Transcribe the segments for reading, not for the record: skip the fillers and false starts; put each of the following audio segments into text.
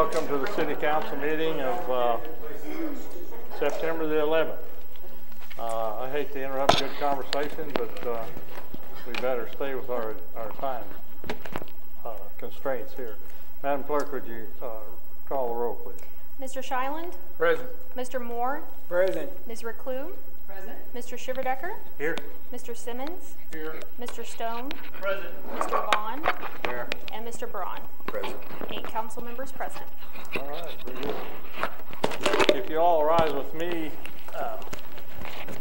welcome to the City Council meeting of September the 11th. I hate to interrupt good conversation, but we better stay with our time constraints here. Madam Clerk, would you call the roll, please? Mr. Shyland? Present. Mr. Moore? Present. Ms. Reclue? Present. Mr. Shiverdecker? Here. Mr. Simmons? Here. Mr. Stone? Present. Mr. Vaughn? Here. And Mr. Braun? Present. 8 council members present. All right, very good. If you all rise with me,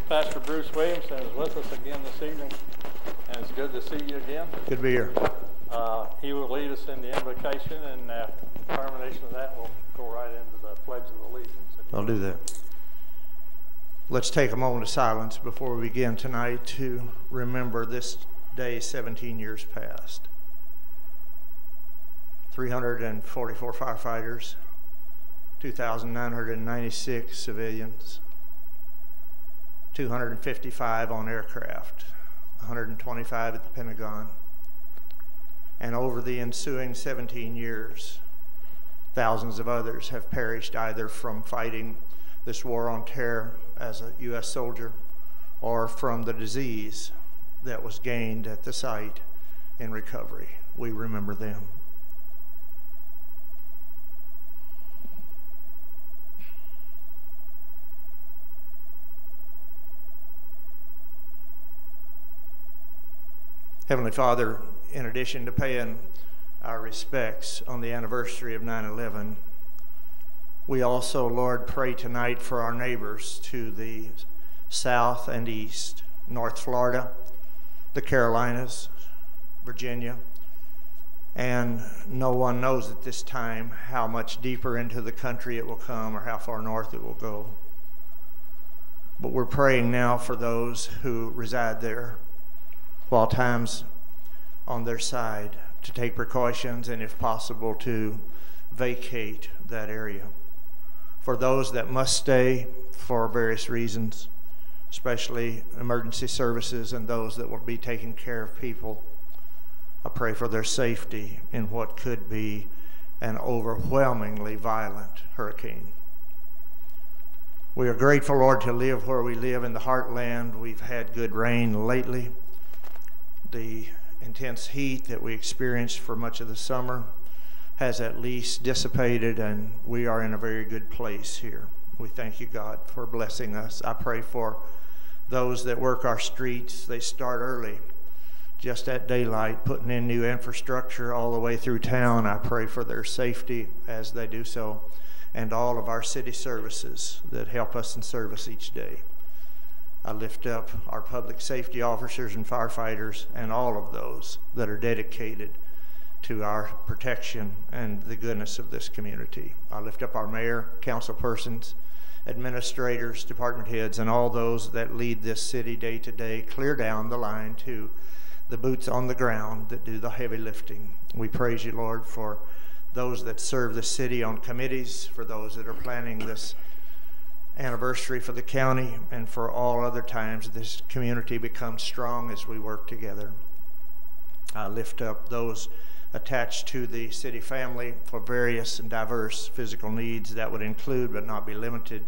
Pastor Bruce Williamson is with us again this evening, and it's good to see you again. Good to be here. He will lead us in the invocation, and after termination of that, we'll go right into the Pledge of Allegiance. I'll do that. Let's take a moment of silence before we begin tonight to remember this day 17 years past. 344 firefighters, 2,996 civilians, 255 on aircraft, 125 at the Pentagon, and over the ensuing 17 years, thousands of others have perished either from fighting this war on terror as a U.S. soldier or from the disease that was gained at the site in recovery. We remember them. Heavenly Father, in addition to paying our respects on the anniversary of 9/11, we also, Lord, pray tonight for our neighbors to the south and east, North Florida, the Carolinas, Virginia, and no one knows at this time how much deeper into the country it will come or how far north it will go. But we're praying now for those who reside there, while time's on their side, to take precautions and, if possible, to vacate that area. For those that must stay for various reasons, especially emergency services and those that will be taking care of people, I pray for their safety in what could be an overwhelmingly violent hurricane. We are grateful, Lord, to live where we live in the heartland. We've had good rain lately. The intense heat that we experienced for much of the summer has at least dissipated, and we are in a very good place here. We thank you, God, for blessing us. I pray for those that work our streets. They start early, just at daylight, putting in new infrastructure all the way through town. I pray for their safety as they do so, and all of our city services that help us in service each day. I lift up our public safety officers and firefighters and all of those that are dedicated to our protection and the goodness of this community. I lift up our mayor, council persons, administrators, department heads, and all those that lead this city day to day, clear down the line to the boots on the ground that do the heavy lifting. We praise you, Lord, for those that serve the city on committees, for those that are planning this anniversary for the county, and for all other times this community becomes strong as we work together. I lift up those attached to the city family for various and diverse physical needs that would include but not be limited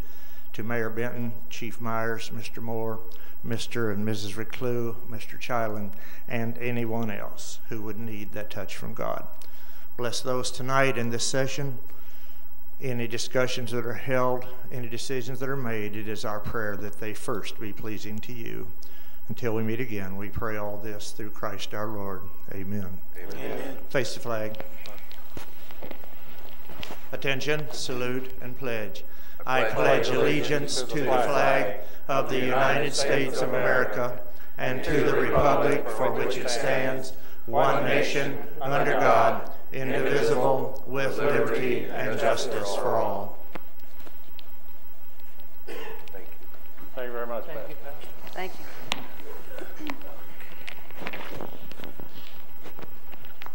to Mayor Benton, Chief Myers, Mr. Moore, Mr. and Mrs. Reclue, Mr. Chyland, and anyone else who would need that touch from God. Bless those tonight in this session. Any discussions that are held, any decisions that are made, it is our prayer that they first be pleasing to you. Until we meet again, we pray all this through Christ our Lord. Amen. Amen. Face the flag. Attention, salute, and pledge. I pledge allegiance to the flag of the United States of America and to the republic for which it stands, one nation, under God, indivisible, with liberty and justice for all. Thank you. Thank you very much, Pastor. Thank you.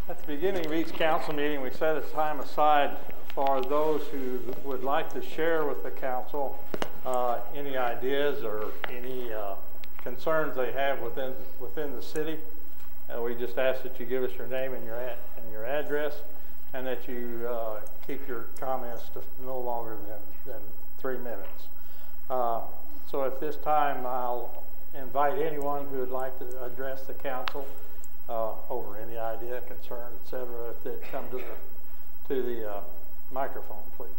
At the beginning of each council meeting, we set a time aside for those who would like to share with the council any ideas or any concerns they have within the city. We just ask that you give us your name and your address, and that you keep your comments to no longer than 3 minutes. So at this time, I'll invite anyone who would like to address the council over any idea, concern, etc., if they'd come to the microphone, please.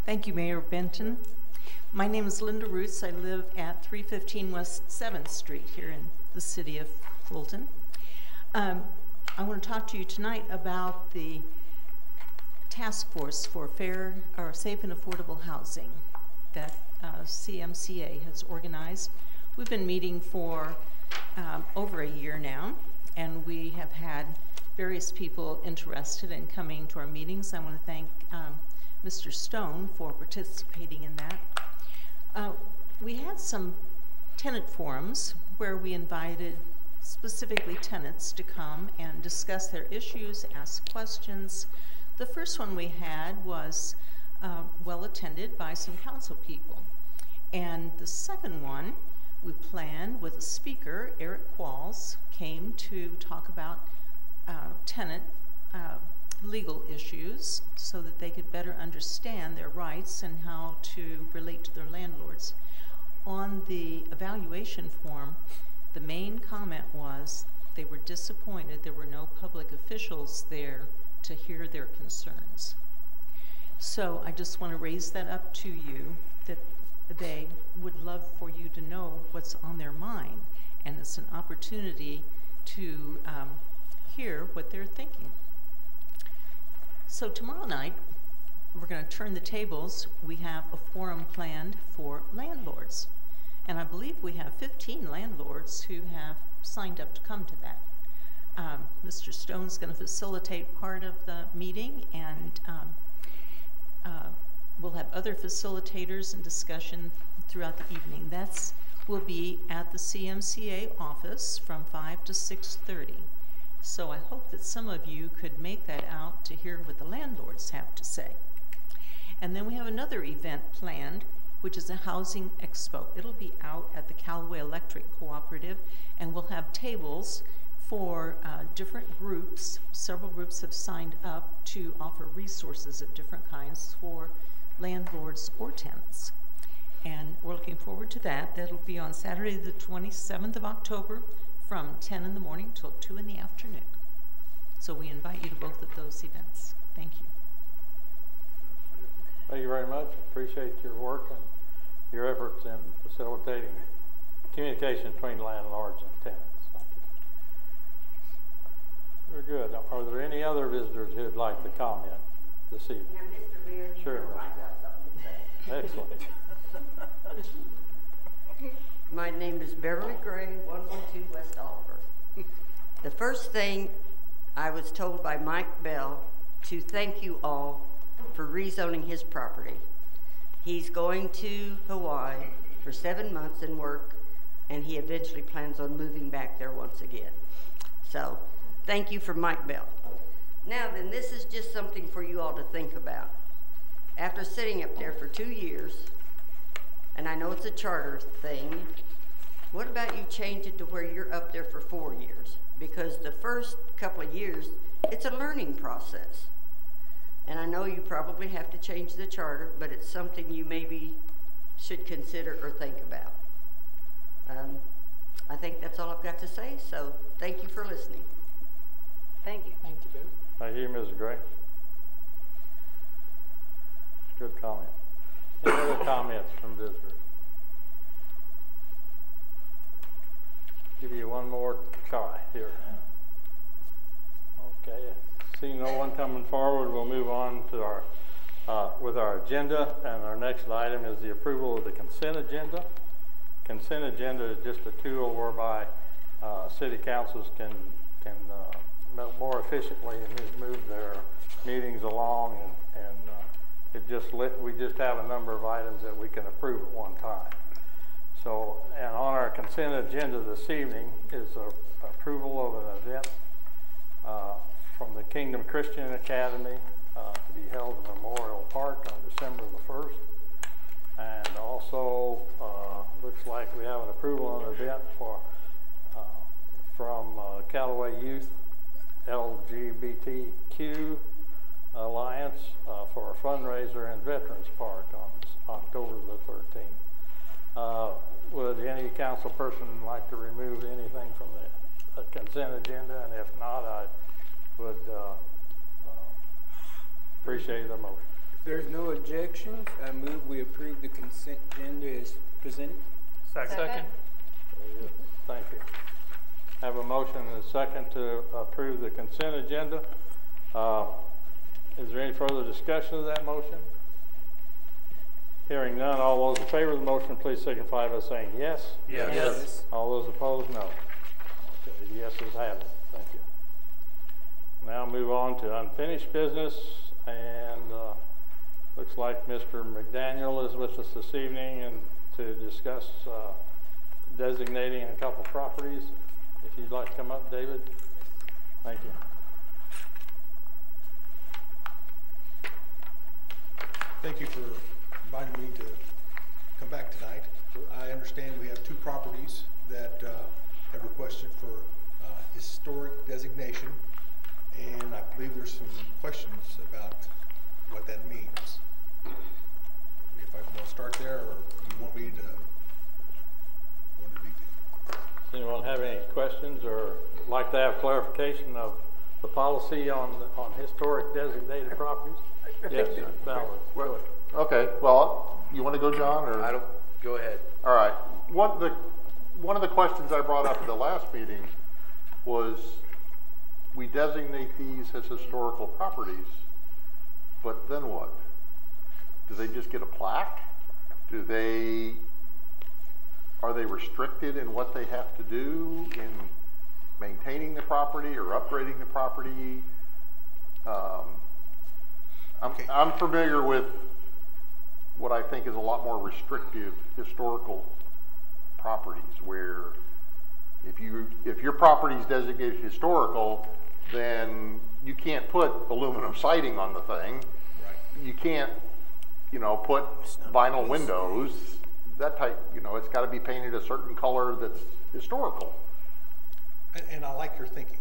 Thank you, Mayor Benton. My name is Linda Roots. I live at 315 West 7th Street here in the city of Fulton. I want to talk to you tonight about the task force for fair or safe and affordable housing that CMCA has organized. We've been meeting for over a year now, and we have had various people interested in coming to our meetings. I want to thank Mr. Stone for participating in that. We had some tenant forums where we invited specifically tenants to come and discuss their issues, ask questions. The first one we had was well attended by some council people. And the second one we planned with a speaker, Eric Qualls, came to talk about tenant legal issues so that they could better understand their rights and how to relate to their landlords. On the evaluation form, the main comment was they were disappointed there were no public officials there to hear their concerns. So I just want to raise that up to you, that they would love for you to know what's on their mind, and it's an opportunity to hear what they're thinking. So tomorrow night, we're going to turn the tables. We have a forum planned for landlords. And I believe we have 15 landlords who have signed up to come to that. Mr. Stone's going to facilitate part of the meeting, and we'll have other facilitators and discussion throughout the evening. Will be at the CMCA office from 5 to 6:30. So I hope that some of you could make that out to hear what the landlords have to say. And then we have another event planned, which is a housing expo. It'll be out at the Callaway Electric Cooperative, and we'll have tables for different groups. Several groups have signed up to offer resources of different kinds for landlords or tenants. And we're looking forward to that. That'll be on Saturday the 27th of October from 10 in the morning till 2 in the afternoon. So we invite you to both of those events. Thank you. Thank you very much. Appreciate your work and your efforts in facilitating communication between landlords and tenants. Thank you. Very good. Are there any other visitors who would like to comment this evening? Now, Mr. Mayor, sure. I got something to say. Excellent. My name is Beverly Gray, 112 West Oliver. The first thing I was told by Mike Bell to thank you all for rezoning his property. He's going to Hawaii for 7 months and work, and he eventually plans on moving back there once again. So thank you for Mike Bell. Now then, this is just something for you all to think about. After sitting up there for 2 years, and I know it's a charter thing, what about you change it to where you're up there for 4 years? Because the first couple of years, it's a learning process. And I know you probably have to change the charter, but it's something you maybe should consider or think about. I think that's all I've got to say, so thank you for listening. Thank you. Thank you, Bill. Thank you, Mrs. Gray. Good comment. Any other comments from visitors? Give you one more try here. Okay, seeing no one coming forward, we'll move on to our with our agenda, and our next item is the approval of the consent agenda. Consent agenda is just a tool whereby city councils can more efficiently and move their meetings along, and we just have a number of items that we can approve at one time. So, and on our consent agenda this evening is approval of an event from the Kingdom Christian Academy to be held in Memorial Park on December the 1st. And also looks like we have an approval on an event for from Callaway Youth LGBTQ Alliance for a fundraiser in Veterans Park on October the 13th. Would any council person like to remove anything from the consent agenda? And if not, I would appreciate the motion. If there's no objections, I move we approve the consent agenda as presented. Second. Very good. Thank you. Have a motion and a second to approve the consent agenda. Is there any further discussion of that motion? Hearing none, all those in favor of the motion, please signify by saying yes. Yes. Yes. All those opposed, no. Okay, the yeses have it. Thank you. Now move on to unfinished business, and looks like Mr. McDaniel is with us this evening and to discuss designating a couple properties. If you'd like to come up, David. Thank you. Thank you for inviting me to come back tonight. I understand we have two properties that have requested for historic designation, and I believe there's some questions about what that means. If I want to start there, or you want me to go into detail? Does anyone have any questions or like to have clarification of the policy on historic designated properties? Yes, Ballard. Well, okay. Well, you want to go, John, or I don't. Go ahead. all right? One of the questions I brought up at the last meeting was we designate these as historical properties, but then what? Do they just get a plaque? Are they restricted in what they have to do in maintaining the property or upgrading the property? I'm familiar with what I think is a lot more restrictive historical properties, where if your property is designated historical, then you can't put aluminum siding on the thing. Right. You can't, put vinyl windows. That type, it's got to be painted a certain color that's historical. And I like your thinking.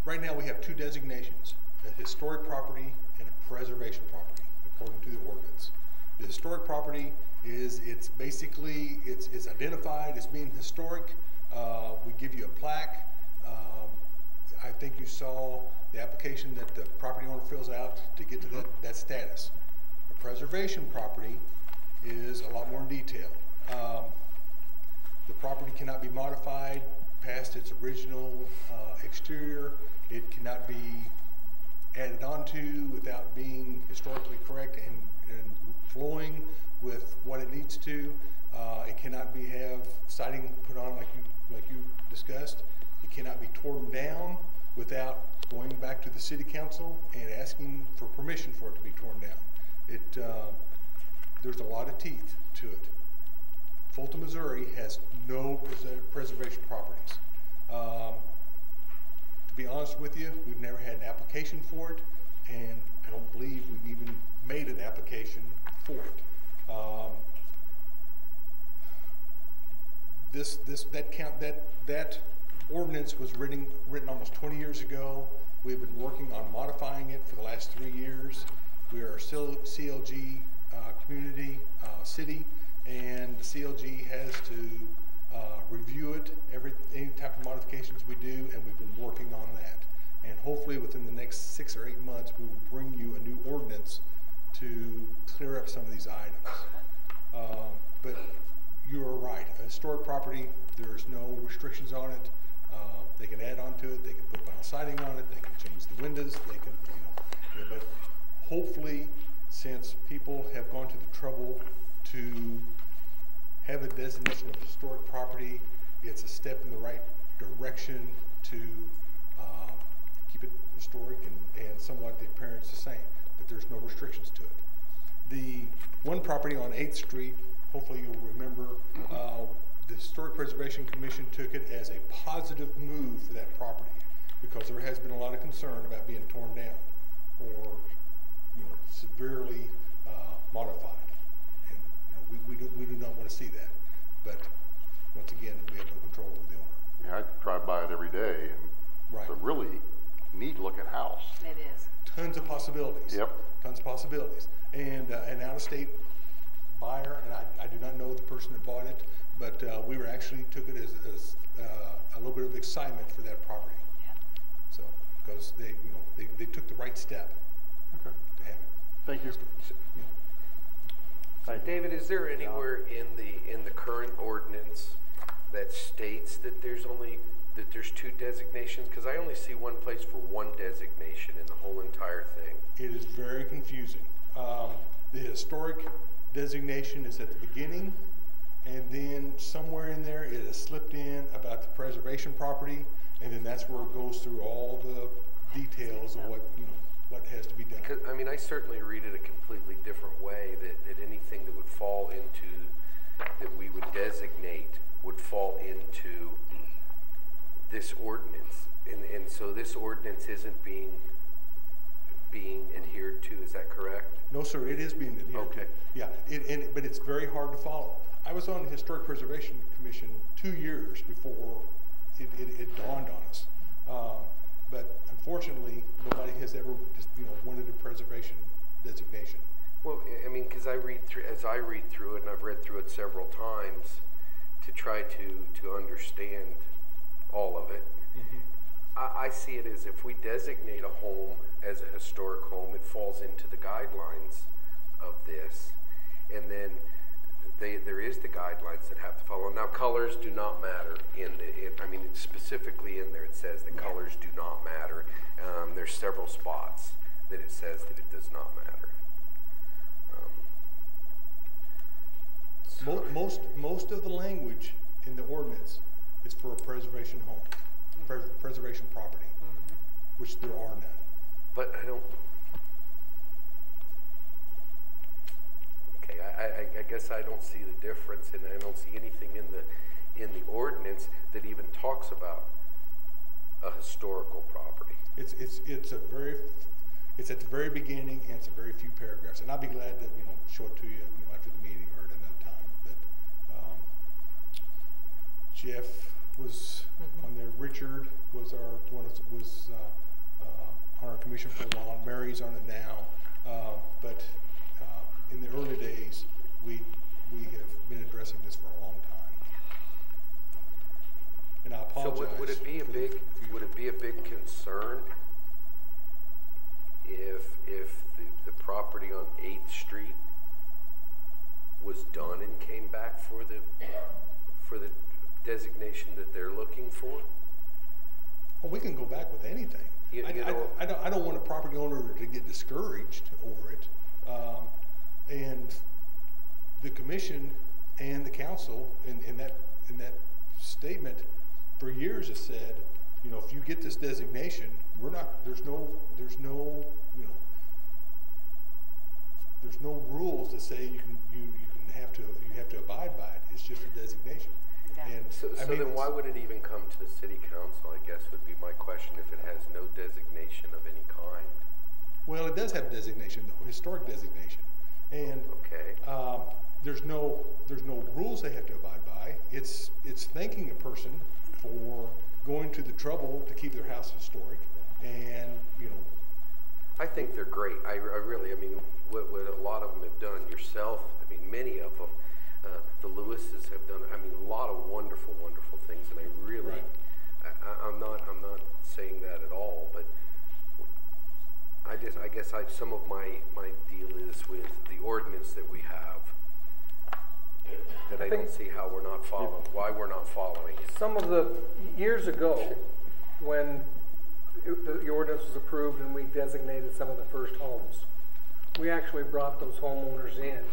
Right now we have two designations, a historic property and a preservation property, according to the ordinance. The historic property it's identified as being historic. We give you a plaque. I think you saw the application that the property owner fills out to get to that status. A preservation property is a lot more in detail. The property cannot be modified past its original exterior. It cannot be added onto without being historically correct and flowing with what it needs to. It cannot have siding put on like you discussed. It cannot be torn down without going back to the city council and asking for permission for it to be torn down. There's a lot of teeth to it. Fulton, Missouri has no preservation properties. To be honest with you, we've never had an application for it, and I don't believe we've even made an application for it. That ordinance was written almost 20 years ago. We've been working on modifying it for the last 3 years. We are still CLG community city, and the CLG has to review it, any type of modifications we do, and we've been working on that. And hopefully within the next 6 or 8 months, we will bring you a new ordinance to clear up some of these items. But you are right, a historic property, there's no restrictions on it. They can add on to it, they can put vinyl siding on it, they can change the windows, they can, but hopefully, since people have gone to the trouble to have a designation of historic property, it's a step in the right direction to keep it historic and somewhat the appearance the same, but there's no restrictions to it. The one property on 8th Street, hopefully you'll remember, the Historic Preservation Commission took it as a positive move for that property because there has been a lot of concern about being torn down or severely modified, and we do not want to see that. But once again, we have no control over the owner. Yeah, I drive by it every day, and Right. it's a really neat looking house. It is. Tons of possibilities. Yep. Tons of possibilities. And an out-of-state buyer, and I do not know the person that bought it, but we were actually took it as a little bit of excitement for that property. Yeah. So, because they took the right step Okay. to have it. Thank you. Yeah. Thank you. David, is there anywhere in the current ordinance that states that there's two designations? Because I only see one place for one designation in the whole entire thing. It is very confusing. The historic designation is at the beginning, and then somewhere in there it is slipped in about the preservation property, and then that's where it goes through all the details of what has to be done. Because, I mean, I certainly read it a completely different way, that anything that would fall into, that we would designate, would fall into this ordinance. And so this ordinance isn't being adhered to, is that correct? No, sir, it is being adhered to. Okay. Yeah, but it's very hard to follow. I was on the Historic Preservation Commission 2 years before it dawned on us. But unfortunately, nobody has ever wanted a preservation designation. Well, I mean, because as I read through it, and I've read through it several times to try to understand all of it, I see it as if we designate a home as a historic home, it falls into the guidelines of this, and then there is the guidelines that have to follow. Now, colors do not matter I mean, specifically in there it says that colors do not matter. There's several spots that it says that it does not matter. Most of the language in the ordinance is for a preservation home, preservation property, which there are none. But I don't. Okay, I guess I don't see the difference, and I don't see anything in the ordinance that even talks about a historical property. It's at the very beginning, and it's a very few paragraphs. And I'll be glad to show it to you after the meeting or at another time. But Jeff was on there. Richard was on our commission for a while. Mary's on it now. But in the early days, we have been addressing this for a long time. And I apologize. So would it be a big concern if the property on 8th Street was done and came back for the designation that they're looking for? Well, we can go back with anything. I don't want a property owner to get discouraged over it. And the commission and the council in that statement for years has said, if you get this designation, there's no rules that say you have to abide by it. It's just a designation. Yeah. And So then why would it even come to the city council, I guess would be my question, if it has no designation of any kind? Well, it does have a designation, though, historic designation. And Okay. there's no rules they have to abide by. It's thanking a person for going to the trouble to keep their house historic, and I think they're great. I really, I mean, what a lot of them have done, yourself, I mean, many of them, the Lewises have done, I mean, a lot of wonderful, wonderful things, and I really, Right. I'm not saying that at all, but I guess some of my deal is with the ordinance that we have, that I don't see how we're not following, why we're not following it. Some of the years ago, when the ordinance was approved and we designated some of the first homes, we actually brought those homeowners in,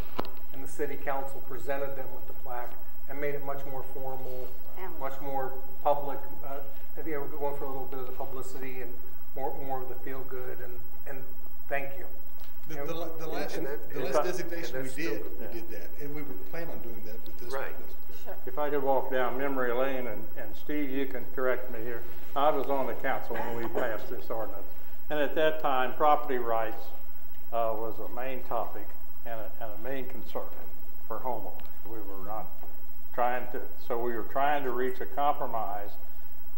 and the city council presented them with the plaque and made it much more formal, much more public. I think we're going for a little bit of the publicity and more of the feel good and thank you. the last designation we did that, and we would plan on doing that with this. Right. If I could walk down memory lane, and Steve, you can correct me here. I was on the council when we passed this ordinance. And at that time, property rights was a main topic and a main concern for homeowners. We were trying to reach a compromise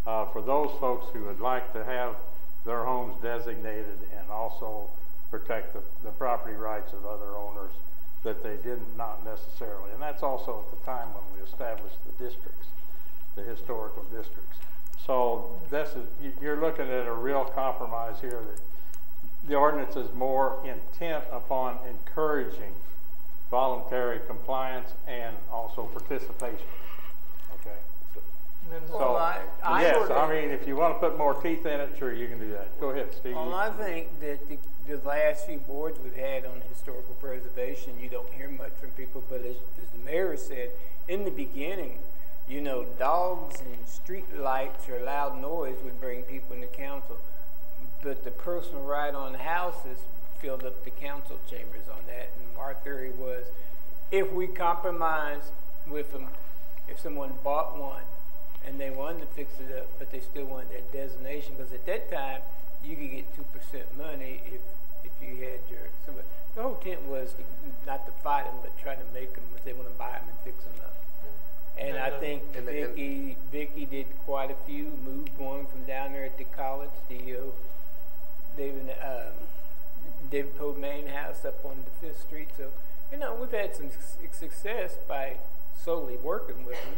for those folks who would like to have their homes designated and also protect the property rights of other owners that they didn't, not necessarily. And that's also at the time when we established the districts, the historical districts. So you're looking at a real compromise here that the ordinance is more intent upon encouraging voluntary compliance and also participation. Okay. So, yes, I mean, if you want to put more teeth in it, sure, you can do that. Go ahead, Steve. Well, I think that the last few boards we've had on historical preservation, you don't hear much from people, but as the mayor said, in the beginning, you know, dogs and street lights or loud noise would bring people into council, but the personal right on houses filled up the council chambers on that. And our theory was, if we compromise with them, if someone bought one and they wanted to fix it up, but they still wanted that designation, because at that time you could get 2% money if you had your somebody. The whole intent was not to fight them, but try to make them if they want to buy them and fix them up. And I think Vicky did quite a few, moved one from down there at the college, David Poe main house up on the 5th Street. So, you know, we've had some success by solely working with them,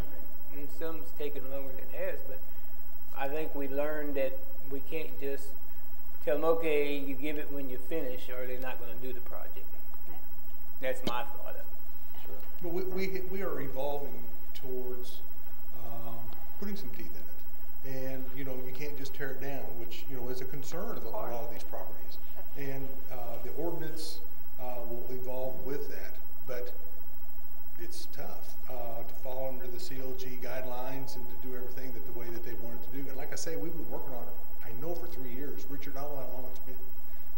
and some's taken longer than it has, but I think we learned that we can't just tell them, okay, you give it when you finish, or they're not going to do the project. Yeah. That's my thought of it. Sure. But we are evolving towards putting some teeth in it. And, you know, you can't just tear it down, which, you know, is a concern of a lot of these properties. And the ordinance will evolve with that. But it's tough to fall under the CLG guidelines and to do everything the way that they wanted to do. And like I say, we've been working on it, I know, for 3 years. Richard, I don't know how long it's been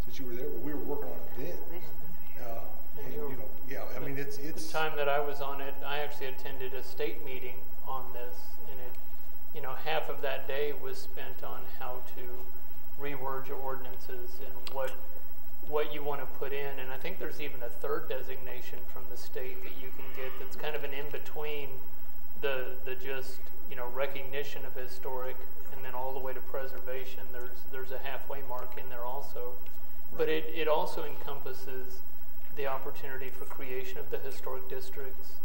since you were there, but we were working on it then. And you know, yeah, I mean, it's the time that I was on it, I actually attended a state meeting on this, and it, you know, half of that day was spent on how to reword your ordinances and what you want to put in. And I think there's even a third designation from the state that you can get that's kind of an in-between the just, you know, recognition of historic and then all the way to preservation. There's a halfway mark in there also. Right. But it also encompasses the opportunity for creation of the historic districts.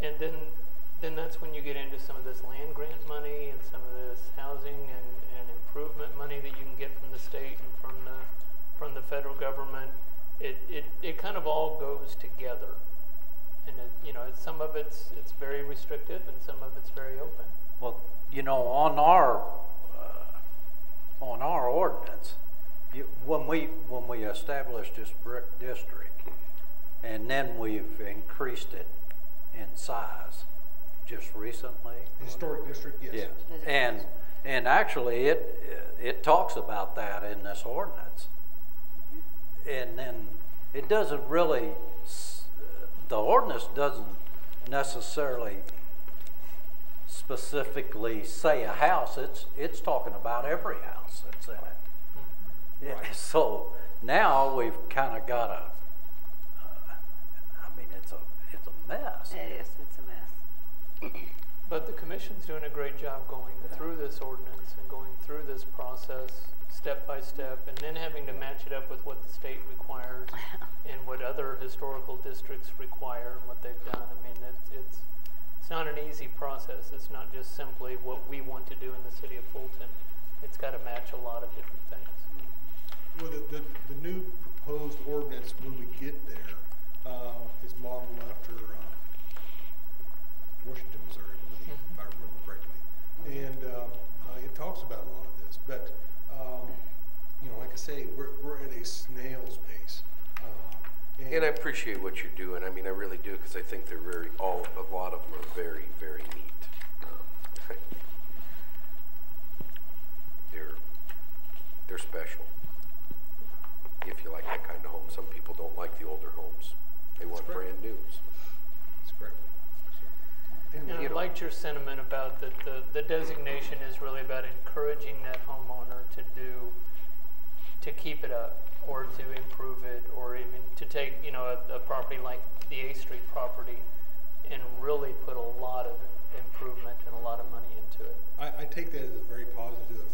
And then that's when you get into some of this land grant money and some of this housing and improvement money that you can get from the state and from the federal government. It kind of all goes together. And you know, some of it's very restrictive and some of it's very open. Well, you know, on our ordinance, when we established this brick district, and then we've increased it in size just recently. Historic district, yes. Yes. And actually it talks about that in this ordinance. And then it doesn't really, the ordinance doesn't necessarily specifically say a house. It's talking about every house that's in it. Mm-hmm. Yeah. Right. So now we've kind of got a, I mean, it's a mess. It is. It's a mess. But the commission's doing a great job going through this ordinance and going through this process step by step, and then having to match it up with what the state requires and what other historical districts require and what they've done. I mean, it's not an easy process. It's not just simply what we want to do in the city of Fulton. It's got to match a lot of different things. Well, the new proposed ordinance, when we get there, is modeled after Washington, Missouri, I believe, if I remember correctly. And it talks about a lot of this. But, you know, like I say, we're at a snail's pace. And I appreciate what you're doing. I mean, I really do, because I think they're a lot of them are very, very neat. They're special. If you like that kind of home, some people don't like the older homes. They want brand news. That's correct. And I liked your sentiment about that the designation is really about encouraging that homeowner to keep it up or to improve it, or even to take, you know, a property like the A Street property and really put a lot of improvement and a lot of money into it. I take that as a very positive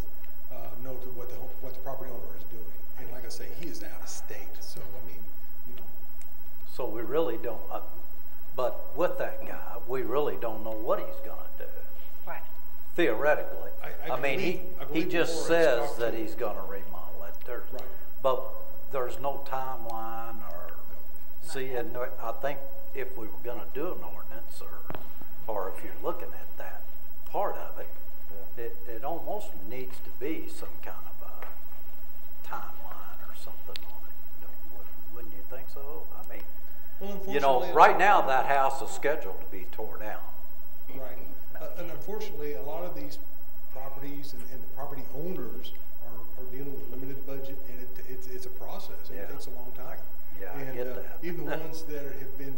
note to what the property owner is doing. And like I say, he is out of state, so I mean, you know. So we really don't, but with that guy, we really don't know what he's gonna do. Right. Theoretically. I mean, he just says that he's gonna remodel it. Right. But there's no timeline or, see, and I think if we were gonna do an ordinance or if you're looking at that part of it, it almost needs to be some kind of a timeline or something on it. Wouldn't you think so? I mean, Well, you know, right now that house is scheduled to be torn down. Right. And unfortunately, a lot of these properties and the property owners are dealing with limited budget, and it's a process, and it takes a long time. Yeah, and, I get that. Even the ones that have been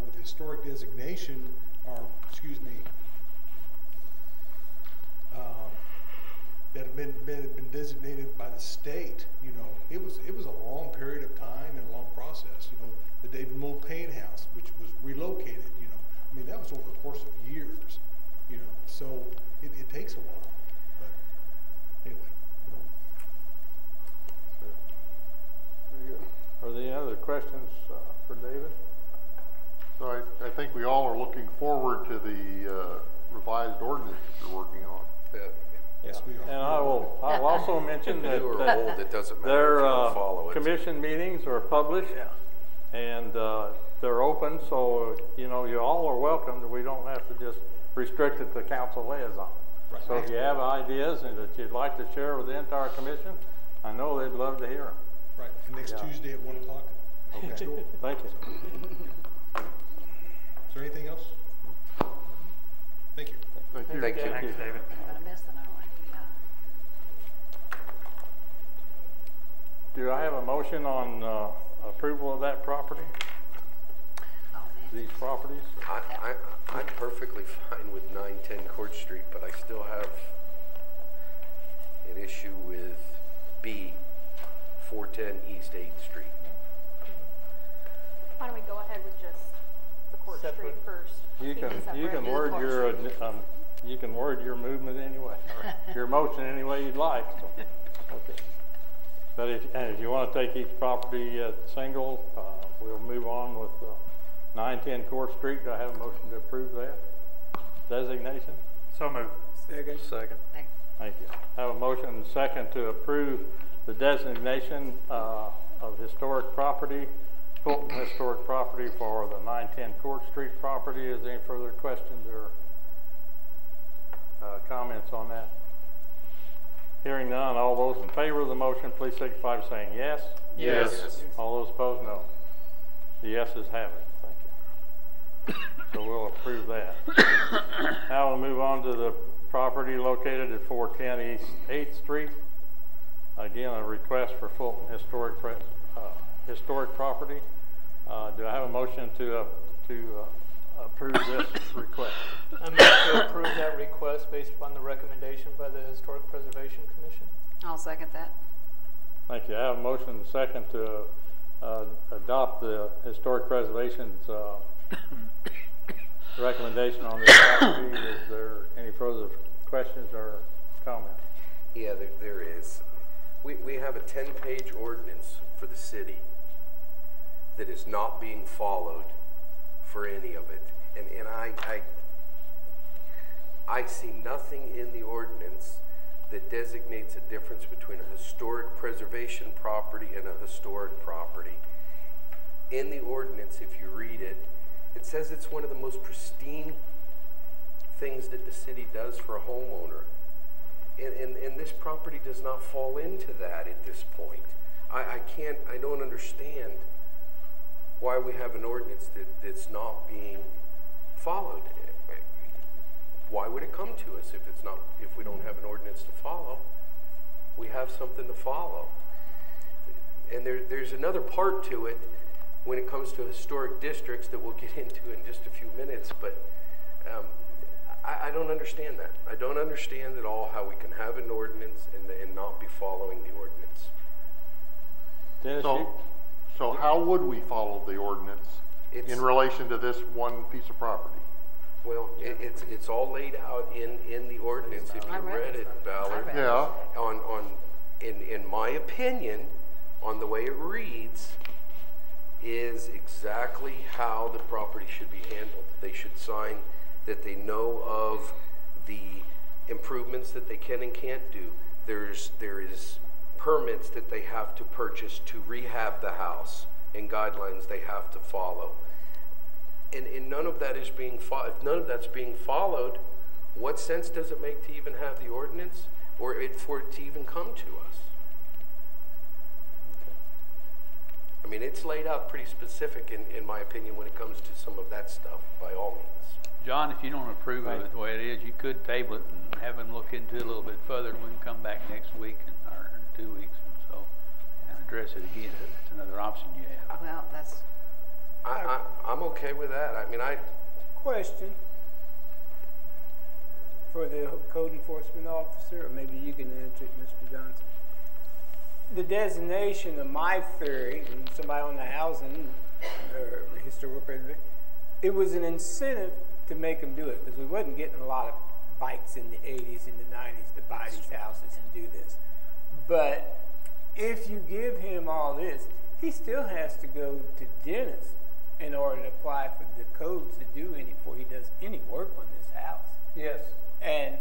with historic designation are, that have been designated by the state. You know, it was a long period of time and a long process. You know, the David Mulcahy house, which was relocated. You know, I mean, that was over the course of years. You know, so it takes a while. But anyway. Very good. Are there any other questions for David? So I think we all are looking forward to the revised ordinance that you're working on. Yeah. Yes, we are. And I'll also mention that, New or old, it doesn't matter if you don't follow their it. commission meetings are published, and they're open, so you know you all are welcome. We don't have to just restrict it to council liaison. Right. So if you have ideas and that you'd like to share with the entire commission, I know they'd love to hear them. Right. And next Tuesday at 1 o'clock. Okay. Thank you. Is there anything else? Thank you. Thank you. Thank you. Thank you, David. We're gonna miss it, aren't we? Do I have a motion on approval of that property? Oh, man. These properties? I'm perfectly fine with 910 Court Street, but I still have an issue with B, 410 East 8th Street. Why don't we go ahead with just the Court Street Separate. first? You Keep it separate. can word your movement anyway, or your motion any way you'd like. So, okay. But if you want to take each property single, we'll move on with 910 Court Street. Do I have a motion to approve that designation? So moved. Second. Thank you. I have a motion and a second to approve the designation of historic property, Fulton Historic Property, for the 910 Court Street property. Is there any further questions or comments on that? Hearing none, all those in favor of the motion, please signify by saying yes. Yes. All those opposed, no. The yeses have it. Thank you. So we'll approve that. Now we'll move on to the property located at 410 East 8th Street. Again, a request for Fulton historic property. Do I have a motion to approve this request? I move to approve that request based upon the recommendation by the Historic Preservation Commission. I'll second that. Thank you. I have a motion and a second to adopt the Historic Preservation's recommendation on this property. Is there any further questions or comments? Yeah, there is. We have a 10-page ordinance for the city that is not being followed for any of it. And I see nothing in the ordinance that designates a difference between a historic preservation property and a historic property. In the ordinance, if you read it, it says it's one of the most pristine things that the city does for a homeowner. And this property does not fall into that at this point. I don't understand why we have an ordinance that's not being followed. Why would it come to us if we don't have an ordinance to follow? We have something to follow. And there's another part to it when it comes to historic districts that we'll get into in just a few minutes, but I don't understand that. I don't understand at all how we can have an ordinance and not be following the ordinance. Dennis, So how would we follow the ordinance in relation to this one piece of property? Well, it's all laid out in the ordinance, if you I read read it. it, Ballard. Yeah. In my opinion, on the way it reads, is exactly how the property should be handled. They should sign that they know of the improvements that they can and can't do. There is permits that they have to purchase to rehab the house and guidelines they have to follow. And none of that is being followed. If none of that's being followed, what sense does it make to even have the ordinance or for it to even come to us? I mean, it's laid out pretty specific, in my opinion, when it comes to some of that stuff, by all means. John, if you don't approve of it the way it is, you could table it and have him look into it a little bit further, and we can come back next week or in 2 weeks and address it again. It's another option you have. Well, that's, I'm okay with that. I mean, Question for the code enforcement officer, or maybe you can answer it, Mr. Johnson. The designation of my theory, and somebody on the housing or historical preservation, it was an incentive to make them do it, because we wasn't getting a lot of bites in the 80s and the 90s to buy these houses and do this. But if you give him all this, he still has to go to Dennis in order to apply for the codes to do before he does any work on this house. Yes. And,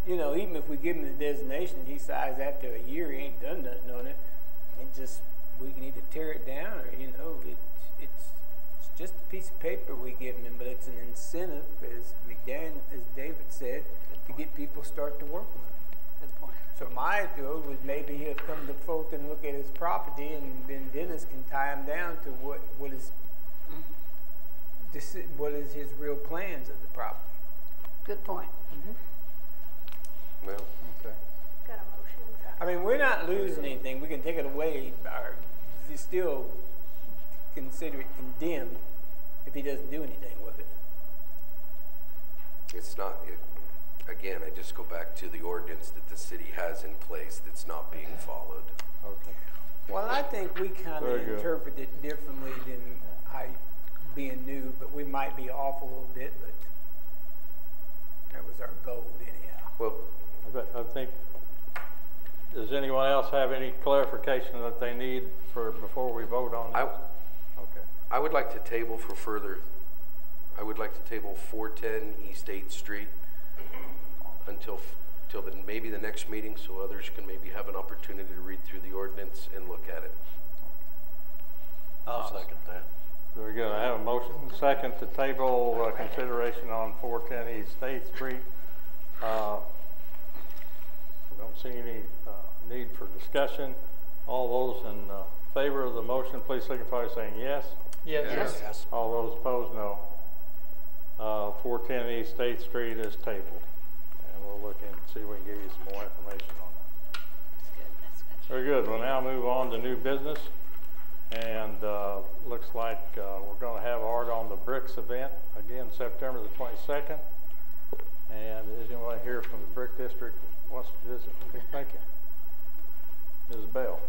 you know, even if we give him the designation, he decides after a year he ain't done nothing on it, we can either tear it down or, you know, it's just a piece of paper we give him, but it's an incentive, as David said, to get people start to work on it. good point. So my thought was maybe he'll come to Fulton and look at his property, and then Dennis can tie him down to what is his real plans of the property. Good point. well, Okay. Got a motion? I mean, we're not losing anything. We can take it away, or you still consider it condemned if he doesn't do anything with it. it's not, again, I just go back to the ordinance that the city has in place that's not being followed. Okay. Well, I think we kind Very of good. interpret it differently than being new, but we might be off a little bit, but that was our goal anyhow. Well, I think, does anyone else have any clarification that they need before we vote on this? Okay. I would like to table for further, I would like to table 410 East 8th Street until maybe the next meeting, so others can maybe have an opportunity to read through the ordinance and look at it. I'll second that. Very good. I have a motion and second to table consideration on 410 East 8th Street. I don't see any need for discussion. All those in favor of the motion, please signify by saying yes. Yes. Yes. All those opposed, no. 410 East 8th Street is tabled. And we'll look and see if we can give you some more information on that. That's good. That's good. Very good. We'll now move on to new business. And looks like we're going to have Art on the Bricks event, again, September the 22nd. And is anyone here from the Brick District that wants to visit? Okay, thank you. Ms. Bell.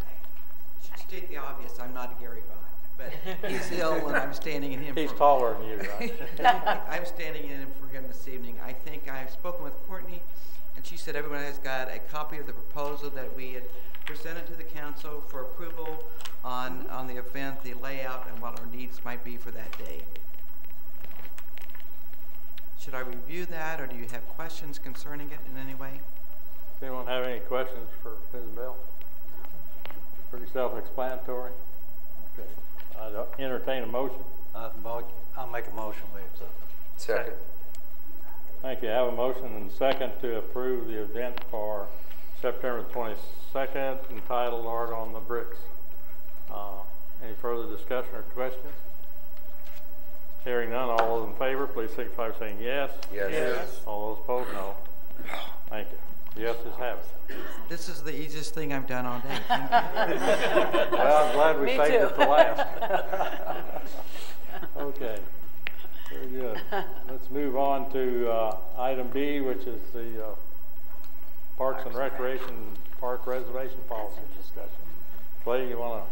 I should state the obvious, I'm not a Gary Vaughn, but he's ill and I'm standing in him. He's taller than you, right? I'm standing in for him this evening. I think I've spoken with Courtney, and she said everyone has got a copy of the proposal that we had presented to the council for approval on the event, the layout, and what our needs might be for that day. Should I review that, or do you have questions concerning it in any way? Does anyone have any questions for Ms. Bell? Pretty self-explanatory. Okay. I'd entertain a motion. I'll make a motion we accept it. Second. Thank you. I have a motion and a second to approve the event for September 22nd entitled Art on the Bricks. Any further discussion or questions? Hearing none, all those in favor, please signify by saying yes. Yes. Yes. All those opposed, no. Thank you. The yeses have it. This is the easiest thing I've done all day. Thank you. Well, I'm glad we Me saved too. it to last. Okay. Very good. Let's move on to item B, which is the Parks and Recreation Park Reservation Policy discussion. Clay, you want to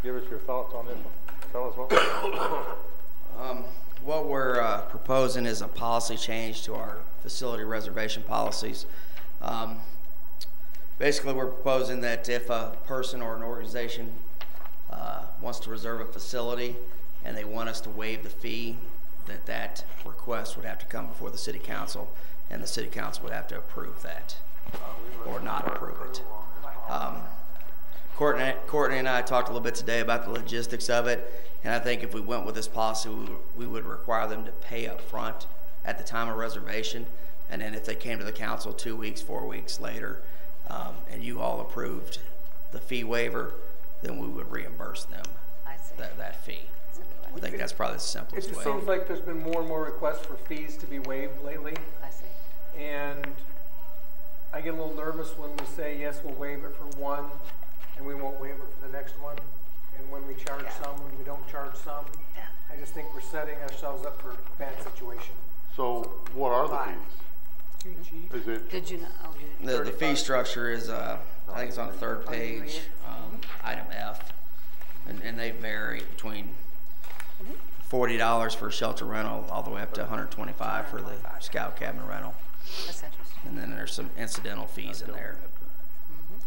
give us your thoughts on this one? Tell us what we're doing. what we're proposing is a policy change to our facility reservation policies. Basically, we're proposing that if a person or an organization wants to reserve a facility and they want us to waive the fee, that request would have to come before the city council, and the city council would have to approve that or not approve it. Courtney and I talked a little bit today about the logistics of it, and I think if we went with this policy, we would require them to pay up front at the time of reservation, and then if they came to the council 2 weeks, 4 weeks later, and you all approved the fee waiver, then we would reimburse them that fee. I think that's probably the simplest way. It just seems like there's been more and more requests for fees to be waived lately. I see. And I get a little nervous when we say, yes, we'll waive it for one, and we won't waive it for the next one. And when we charge some, and we don't charge some. Yeah. I just think we're setting ourselves up for a bad situation. So what are the fees? Too cheap. Is it? Did you know? Oh, you didn't. The fee structure is, I think it's on the third page, item F, and they vary between $40 for shelter rental all the way up to $125 for the scout cabin rental. That's interesting. And then there's some incidental fees in there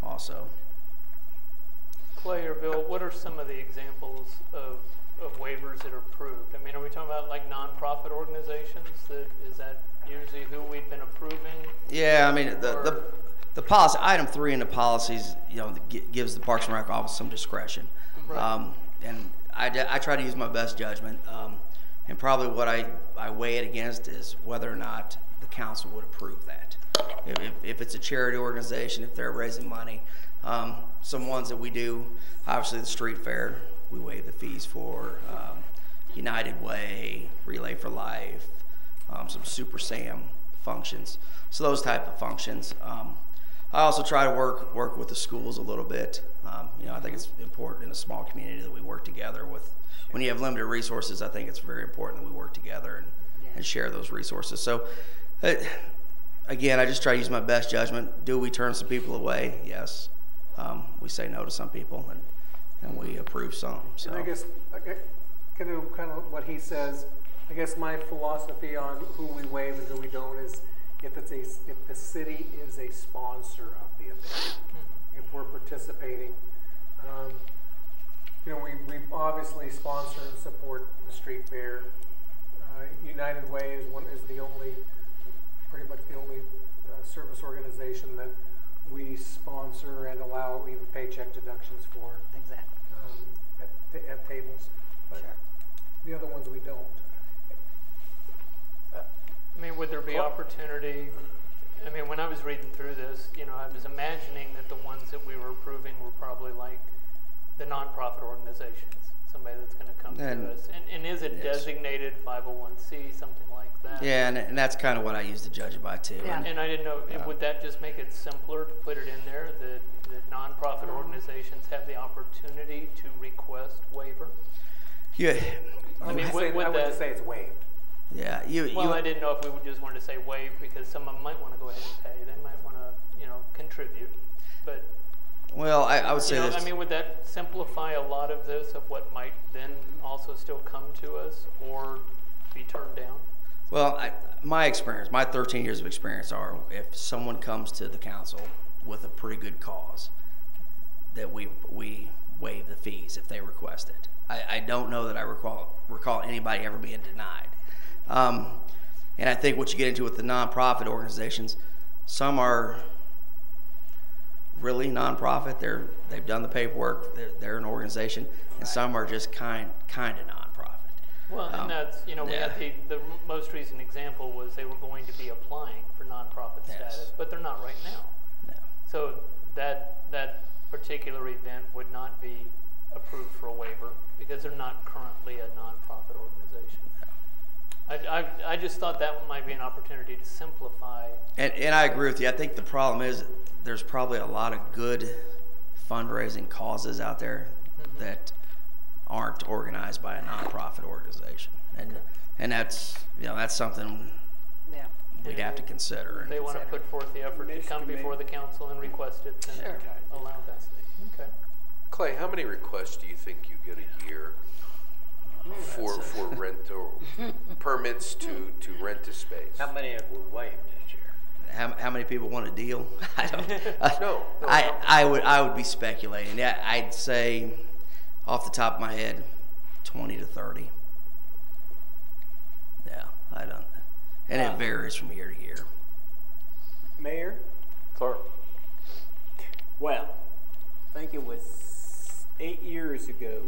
also. Clay or Bill, what are some of the examples of waivers that are approved? I mean, are we talking about like nonprofit organizations? Is that usually who we've been approving? Yeah, I mean, the policy, item 3 in the policies, gives the Parks and Rec office some discretion. Right. And I try to use my best judgment. And probably what I weigh it against is whether or not the council would approve that. If it's a charity organization, if they're raising money, some ones that we do, obviously the street fair, we waive the fees for, United Way, Relay for Life, some Super Sam functions. So those type of functions. I also try to work with the schools a little bit. I think it's important in a small community that we work together with. When you have limited resources, I think it's very important that we work together and share those resources. So, again, I just try to use my best judgment. Do we turn some people away? Yes. We say no to some people, and we approve some. So. And I guess, kind of what he says, I guess my philosophy on who we waive and who we don't is if the city is a sponsor of the event, if we're participating. We obviously sponsor and support the street fair. United Way is pretty much the only service organization that we sponsor and allow even paycheck deductions for. Exactly. At tables. But sure. The other ones we don't. I mean, would there be opportunity? I mean, when I was reading through this, I was imagining that the ones that we were approving were probably like the nonprofit organizations, somebody that's going to come to us. And is it designated 501c, something like that? Yeah, and that's kind of what I use to judge it by too. Yeah. And I didn't know, would that just make it simpler to put it in there that nonprofit organizations have the opportunity to request waiver? Yeah. I would say it's waived. Yeah. I didn't know if we would just want to say waive because someone might want to go ahead and pay. They might want to, contribute. But well, I would say this. I mean, would that simplify a lot of this of what might then also still come to us or be turned down? Well, my experience, my 13 years of experience are if someone comes to the council with a pretty good cause, that we waive the fees if they request it. I don't know that I recall anybody ever being denied. And I think what you get into with the nonprofit organizations, some are really nonprofit. They've done the paperwork. They're an organization, and some are just kind of nonprofit. Well, and that's we had the most recent example was they were going to be applying for nonprofit status, but they're not right now. No. So that particular event would not be approved for a waiver because they're not currently a nonprofit organization. I just thought that might be an opportunity to simplify. And I agree with you. I think the problem is there's probably a lot of good fundraising causes out there that aren't organized by a nonprofit organization, and that's something we'd have to consider. They want to put forth the effort to come before the council and request it and allow that. Okay. Clay, how many requests do you think you get a year? for rental permits to rent a space. How many have we waived this year? How many people want a deal? I don't. No, I would be speculating. Yeah, I'd say, off the top of my head, 20 to 30. Yeah, I don't. And it varies from year to year. Mayor? Sir. Well, I think it was 8 years ago,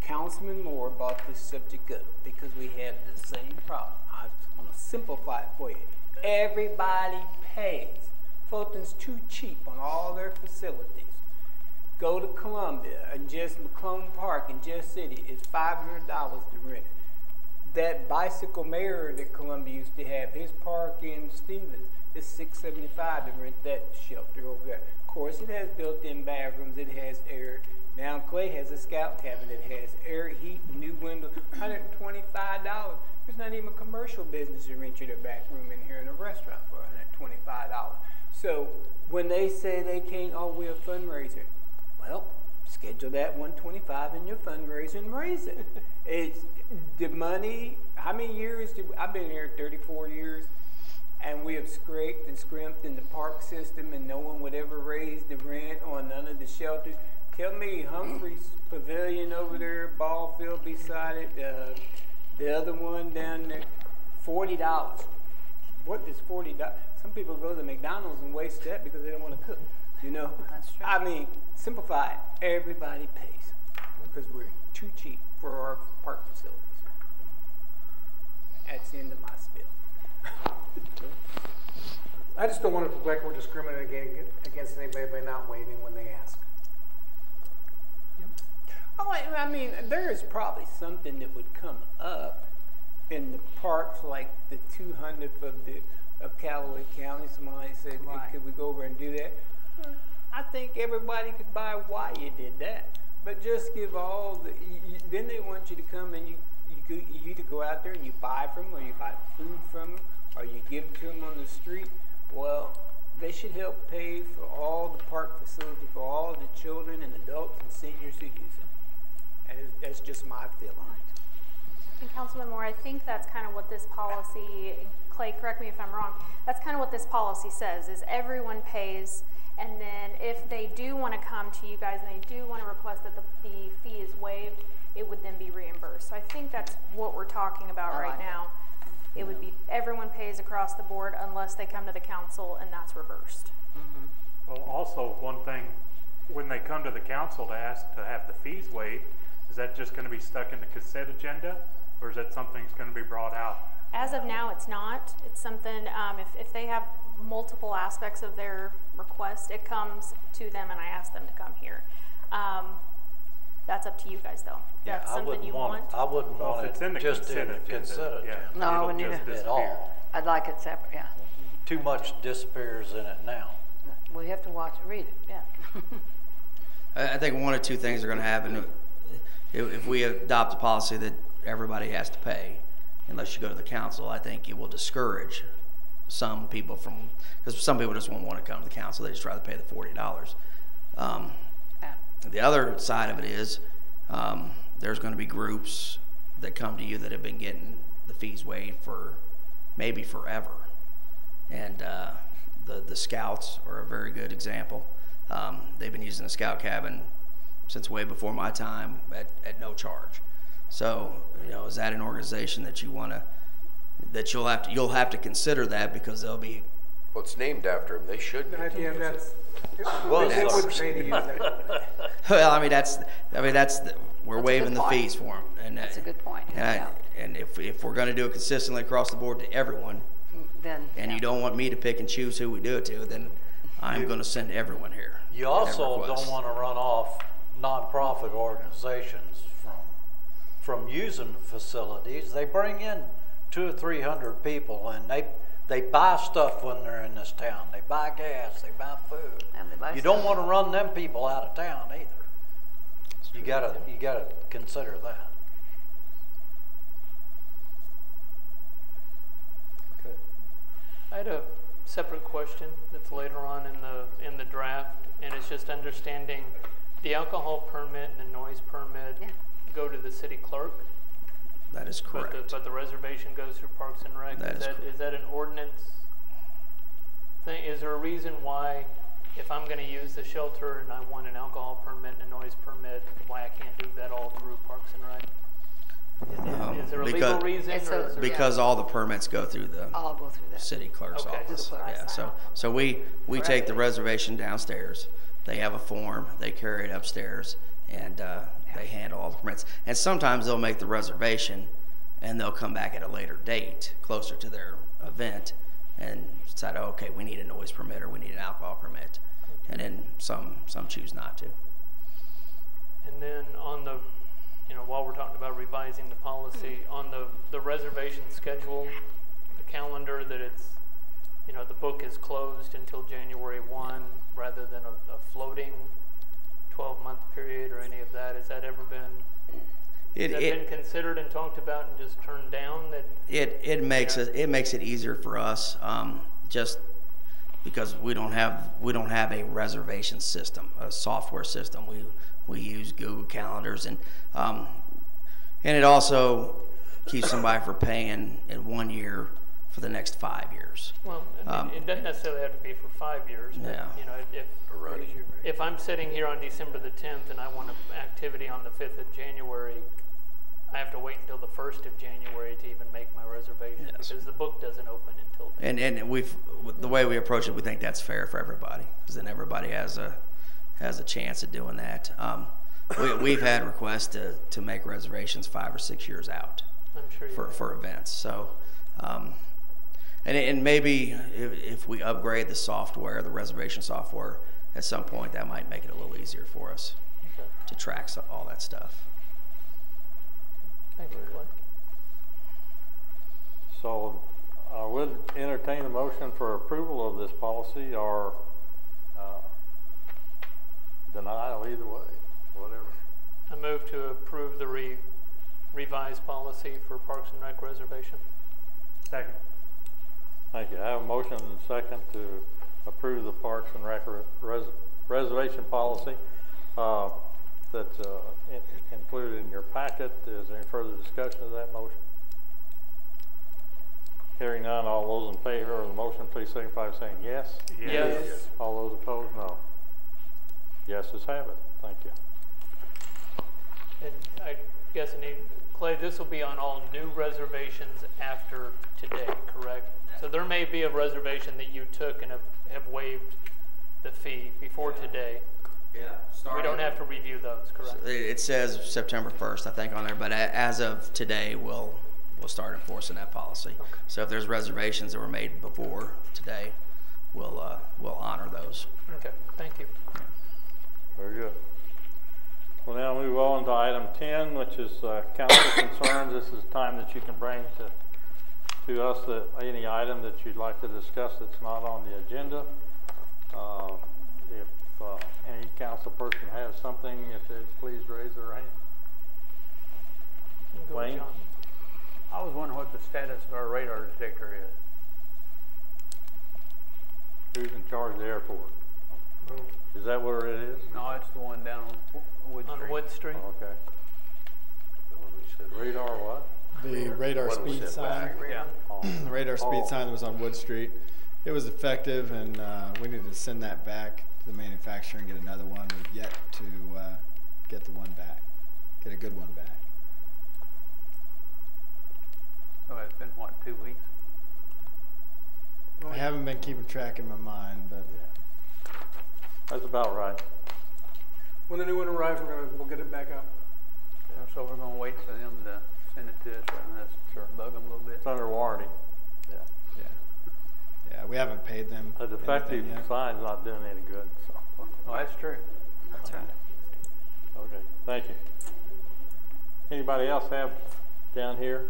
Councilman Moore brought this subject up because we had the same problem. I'm going to simplify it for you. Everybody pays. Fulton's too cheap on all their facilities. Go to Columbia and just McClone Park in Jeff City is $500 to rent it. That bicycle mayor that Columbia used to have, his park in Stevens, is $675 to rent that shelter over there. Of course, it has built-in bathrooms, it has air. Now Clay has a scout cabin that has air, heat, and new windows, $125. There's not even a commercial business to rent you their back room in here in a restaurant for $125. So when they say they can't, oh, we're a fundraiser, well, schedule that $125 in your fundraiser and raise it. It's the money. How many years? I've been here 34 years, and we have scraped and scrimped in the park system, and no one would ever raise the rent on none of the shelters. Tell me, Humphrey's Pavilion over there, ball field beside it, the other one down there, $40. What is $40? Some people go to McDonald's and waste that because they don't want to cook. You know, That's true. I mean, simplify it. Everybody pays because we're too cheap for our park facilities. That's the end of my spiel. I just don't want to look like we're discriminating against anybody by not waiving when they ask. Oh, I mean, there is probably something that would come up in the parks, like the 200th of Callaway County. Somebody said, Right. Could we go over and do that? I think everybody could buy why you did that. But just give all the, then they want you to come and you either go out there and you buy from them, or you buy food from them, or you give it to them on the street. Well, they should help pay for all the park facility for all the children and adults and seniors who use it. And that's just my feeling. And Councilman Moore, I think that's kind of what this policy, Clay, correct me if I'm wrong, that's kind of what this policy says, is everyone pays, and then if they do want to come to you guys and they do want to request that the fee is waived, it would then be reimbursed. So I think that's what we're talking about right now. It would be everyone pays across the board unless they come to the council, and that's reversed. Well, also, one thing, when they come to the council to ask to have the fees waived, is that just going to be stuck in the consent agenda, or is that something that's going to be brought out? As of now, it's not. It's something, if they have multiple aspects of their request, it comes to them and I ask them to come here. That's up to you guys though. Yeah, That's something you want. I wouldn't Well, want if it's in it the just consent in the agenda, consent yeah. agenda. No, It'll we need just it At disappear. all. I'd like it separate, yeah. Too much disappears in it now. Well, you have to watch it, read it, yeah. I think one of two things are going to happen. If we adopt a policy that everybody has to pay, unless you go to the council, I think it will discourage some people from, because some people just won't want to come to the council. They just rather pay the $40. The other side of it is there's going to be groups that come to you that have been getting the fees waived for maybe forever. And the Scouts are a very good example. They've been using the Scout cabin since way before my time at no charge. So, you know, is that an organization that you want to, that you'll have to consider that, because they'll be. Well, it's named after them. They should be. Yeah, that's. Well, they would pay to use that. Well, I mean that's we're waiving the fees for them, and That's a good point. And if we're going to do it consistently across the board to everyone, Then, and yeah. you don't want me to pick and choose who we do it to, then I'm going to send everyone here. You also don't want to run off nonprofit organizations from using the facilities. They bring in 200 or 300 people, and they buy stuff when they're in this town. They buy gas, they buy food. And they buy You stuff. don't want to run them people out of town either. You gotta consider that. Okay. I had a separate question that's later on in the draft, and it's just understanding the alcohol permit and the noise permit. Yeah. go to the city clerk. That is correct. But the reservation goes through Parks and Rec. Is that an ordinance thing? Is there a reason why, if I'm going to use the shelter and I want an alcohol permit and a noise permit, why I can't do that all through Parks and Rec? Is there a legal reason? Because all the permits go through the city clerk's office. Yeah, so we take the reservation downstairs. They have a form. They carry it upstairs, and they handle all the permits. And sometimes they'll make the reservation, and they'll come back at a later date, closer to their event, and decide, oh, okay, we need a noise permit or we need an alcohol permit. And then some choose not to. And then on the, while we're talking about revising the policy, on the reservation schedule, the calendar, that it's, the book is closed until January 1 rather than a floating 12-month period or any of that. Has that ever been been considered and talked about and just turned down? It makes it easier for us, just because we don't have a reservation system, a software system. We use Google Calendars, and it also keeps somebody from paying in 1 year for the next 5 years. Well, it doesn't necessarily have to be for 5 years. But, if I'm sitting here on December the 10th and I want an activity on the 5th of January, I have to wait until the 1st of January to even make my reservation, because the book doesn't open until then. And the way we approach it, we think that's fair for everybody, because then everybody has a chance at doing that. We've had requests to make reservations 5 or 6 years out. I'm sure for events. So, and maybe if we upgrade the software, the reservation software, at some point that might make it a little easier for us to track all that stuff. Thank you, Clay. So I would entertain a motion for approval of this policy or denial, either way, whatever. I move to approve the revised policy for Parks and Rec reservation. Second. Thank you. I have a motion and a second to approve the Parks and Rec reservation policy that's included in your packet. Is there any further discussion of that motion? Hearing none, all those in favor of the motion, please signify by saying yes. Yes. All those opposed, no. Yeses have it. Thank you. And I guess, Clay, this will be on all new reservations after today, correct? So there may be a reservation that you took and have waived the fee before today. Yeah. We don't have to review those, correct? It says September 1st, I think, on there, but as of today, we'll start enforcing that policy. Okay. So if there's reservations that were made before today, we'll honor those. Okay, thank you. Very good. We'll now move on to item 10, which is council concerns. This is time that you can bring to us any item that you'd like to discuss that's not on the agenda. If any council person has something, if they'd please raise their hand. Wayne? I was wondering what the status of our radar detector is. Who's in charge of the airport? Is that where it is? No, it's the one down on Wood Street. On Wood Street? Okay. Radar what? The radar speed sign. Yeah. The radar speed sign that was on Wood Street. It was effective, and we needed to send that back to the manufacturer and get another one. We've yet to get the one back, get a good one back. So it's been, what, 2 weeks? I haven't been keeping track in my mind, but yeah. That's about right. When the new one arrives, we'll get it back up. Yeah, so we're going to wait for them to send it to us and let's bug them a little bit. It's under warranty. Yeah. Yeah, we haven't paid them. A defective sign's not doing any good. So. Oh, that's true. That's right. Okay, thank you. Anybody else have down here?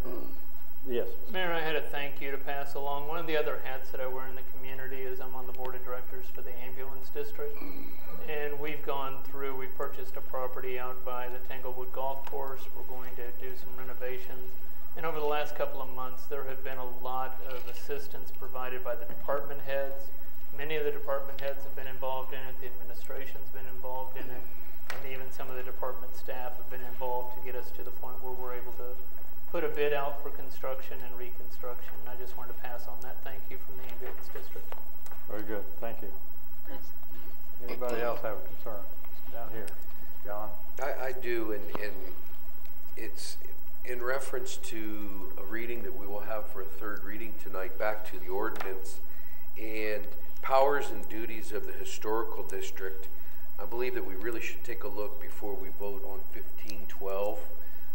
Yes. Mayor, I had a thank you to pass along. One of the other hats that I wear in the community is I'm on the board of directors for the ambulance district. And we've gone through, we purchased a property out by the Tanglewood Golf Course. We're going to do some renovations. And over the last couple of months, there have been a lot of assistance provided by the department heads. Many of the department heads have been involved in it. The administration's been involved in it. And even some of the department staff have been involved to get us to the point where we're able to put a bid out for construction and reconstruction. I just wanted to pass on that thank you from the ambulance district. Very good, thank you. Anybody else have a concern? Down here, John. I do, and it's in reference to a reading that we will have for a third reading tonight, back to the ordinance and powers and duties of the historical district. I believe that we really should take a look before we vote on 1512,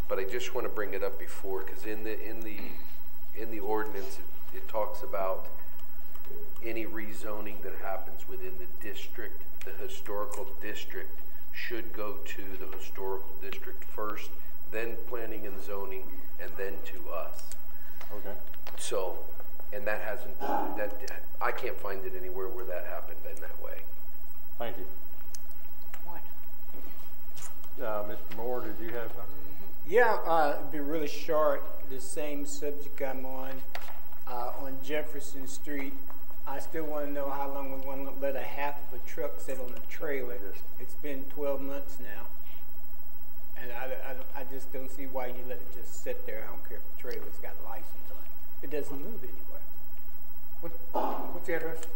but I just want to bring it up before, because in the ordinance it talks about any rezoning that happens within the district. The historical district should go to the historical district first, then planning and zoning, and then to us. Okay. So, and that hasn't, I can't find it anywhere where that happened in that way. Thank you. Mr. Moore, did you have something? Yeah, it'd be really short. The same subject I'm on Jefferson Street. I still want to know how long we want to let a half of a truck sit on a trailer. It's been 12 months now. And I just don't see why you let it just sit there. I don't care if the trailer's got a license on it. It doesn't move anywhere. What's the address?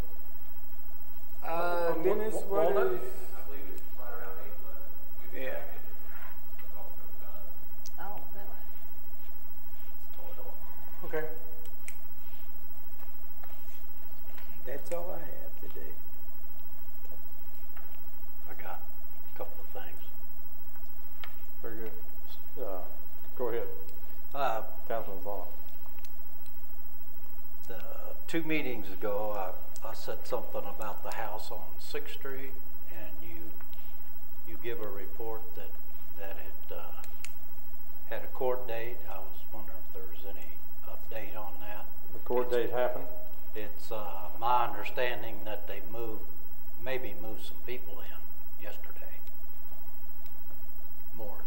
Dennis, what is? I believe it's right around 811. Yeah. Oh, really? Okay. That's all I have today. I got a couple of things. Very good. Go ahead. Councilman Vaughn. 2 meetings ago, I said something about the house on 6th Street, and you give a report that it had a court date. I was wondering if there was any update on that. The court date happened? It's my understanding that they maybe moved some people in yesterday.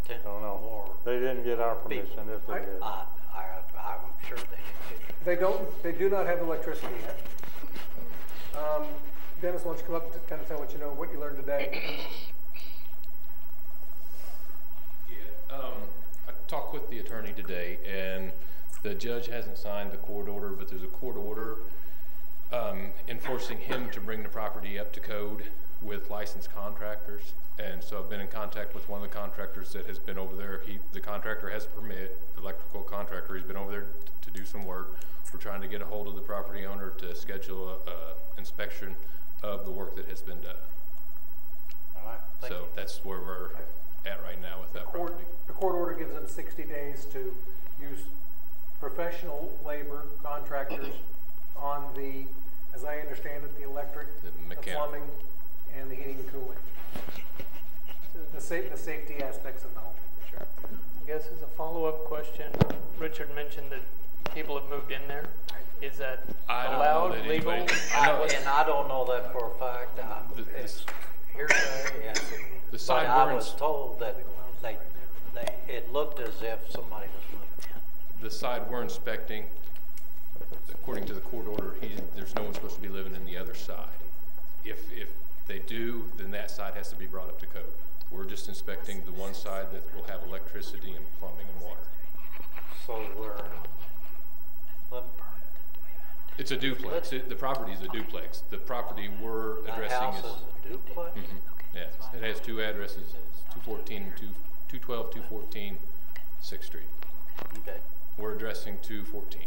I don't know. More they didn't get our permission people. if they did. I'm sure they didn't get it. They do not have electricity yet. Dennis, why don't you come up and kind of tell what you learned today? Yeah, I talked with the attorney today, and the judge hasn't signed the court order, but there's a court order enforcing him to bring the property up to code with licensed contractors. And so I've been in contact with one of the contractors that has been over there. The contractor has a permit, electrical contractor. He's been over there to do some work. We're trying to get a hold of the property owner to schedule a inspection of the work that has been done. All right, thank you. That's where we're at right now with that property. The court order gives them 60 days to use professional labor contractors on the, as I understand it, the electric, the plumbing, and the heating and cooling. The safety aspects of the home. Sure. I guess as a follow-up question, Richard mentioned that people have moved in there. Is that allowed, legal? And I don't know that for a fact. It's hearsay. But I was told that it looked as if somebody was moving in. The side we're inspecting, according to the court order, there's no one supposed to be living in the other side. If they do, then that side has to be brought up to code. We're just inspecting the one side that will have electricity and plumbing and water. So it's a duplex. The property is a duplex. The property we're addressing house is a duplex? Yes, it has 2 addresses, 214 and 212, 214, 6th Street. Okay. We're addressing 214.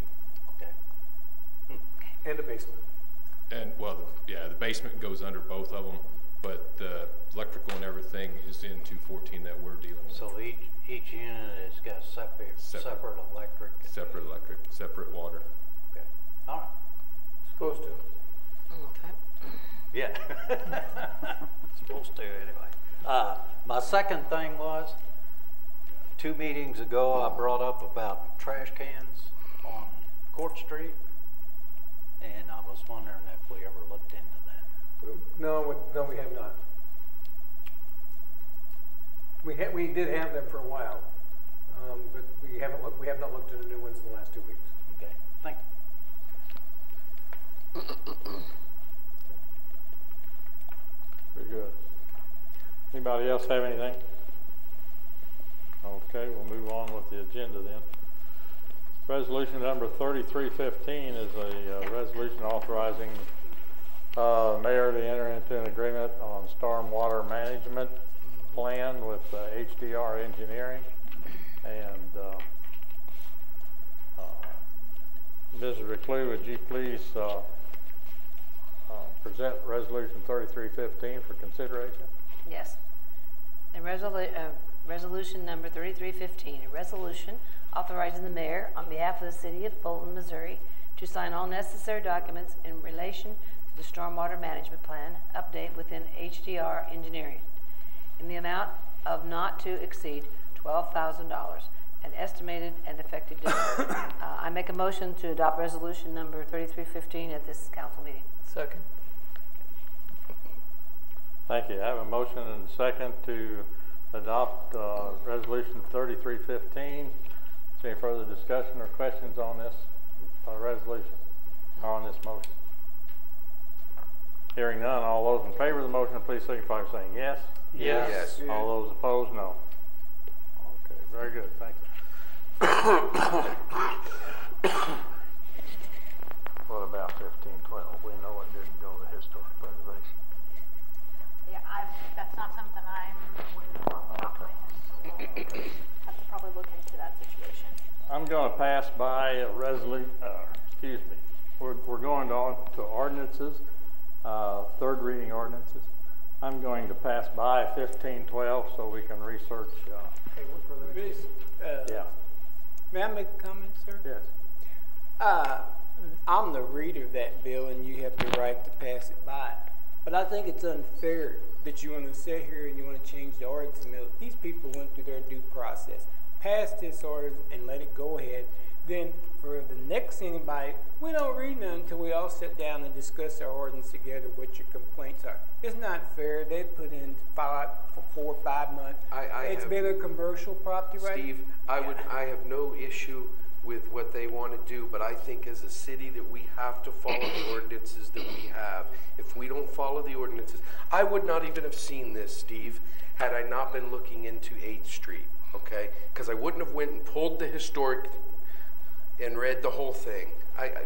Okay. And a basement. And well, the basement goes under both of them, but the electrical and everything is in 214 that we're dealing with. So each unit has got separate electric. Separate electric, separate water. Okay. All right. Supposed to. Okay. Yeah. Supposed to anyway. My second thing was, 2 meetings ago I brought up about trash cans on Court Street, and I was wondering if we ever looked into that. No, we have not. We did have them for a while, but we have not looked into new ones in the last 2 weeks. Okay, thank you. Very good. Anybody else have anything? Okay, we'll move on with the agenda then. Resolution number 3315 is a resolution authorizing mayor to enter into an agreement on stormwater management plan with HDR Engineering. And Mrs. Reclue, would you please present resolution 3315 for consideration? Yes. Resolution number 3315, a resolution authorizing the mayor on behalf of the city of Fulton, Missouri to sign all necessary documents in relation to the stormwater management plan update within HDR Engineering in the amount of not to exceed $12,000, an estimated and effective date. I make a motion to adopt resolution number 3315 at this council meeting. Second. Thank you. I have a motion and a second to adopt resolution 3315. Is there any further discussion or questions on this resolution or on this motion? Hearing none, all those in favor of the motion, please signify by saying yes. Yes. Yes. All those opposed, no. Okay, very good. Thank you. What about 1512? We know it didn't go to historic preservation. Yeah, that's not something I'm aware of off the top of my head. Have to probably look into that situation. I'm going to pass by a resolution, excuse me, we're going on to ordinances, third reading ordinances. I'm going to pass by 1512 so we can research. Yeah. May I make a comment, sir? Yes. I'm the reader of that bill, and you have the right to pass it by. But I think it's unfair that you want to sit here and you want to change the ordinance in the middle. These people went through their due process, passed this ordinance, and let it go ahead. Then for the next anybody, we don't read none until we all sit down and discuss our ordinance together, what your complaints are. It's not fair. They put in 4 or 5 months. It's been a commercial property, right? Steve, I have no issue with what they want to do, but I think as a city that we have to follow the ordinances that we have. If we don't follow the ordinances, I would not even have seen this, Steve, had I not been looking into 8th Street, okay? Because I wouldn't have went and pulled the historic and read the whole thing.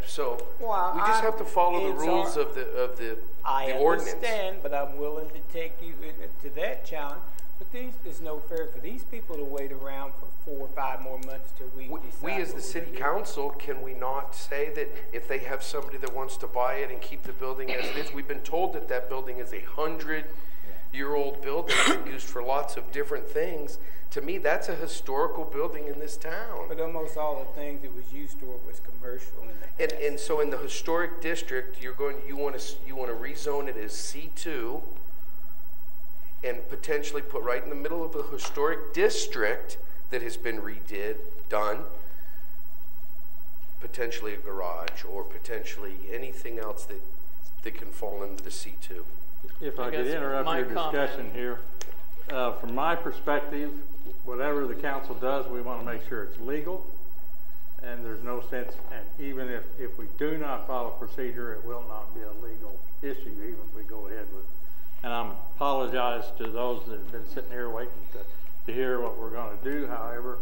So we just have to follow the rules of the ordinance. I understand, but I'm willing to take you to that challenge. But it's no fair for these people to wait around for 4 or 5 more months till we decide. We as the city council, can we not say that if they have somebody that wants to buy it and keep the building as it is? We've been told that that building is a 100-year-old building, been used for lots of different things. To me, that's a historical building in this town. But almost all the things it was used for was commercial. And so in the historic district, you want to rezone it as C2 and potentially put right in the middle of the historic district that has been done, potentially a garage or potentially anything else that can fall into the C2. If I could interrupt your discussion here, from my perspective, whatever the council does, we want to make sure it's legal, and there's no sense, and even if we do not follow procedure, it will not be a legal issue, even if we go ahead with it. And I apologize to those that have been sitting here waiting to hear what we're going to do. However,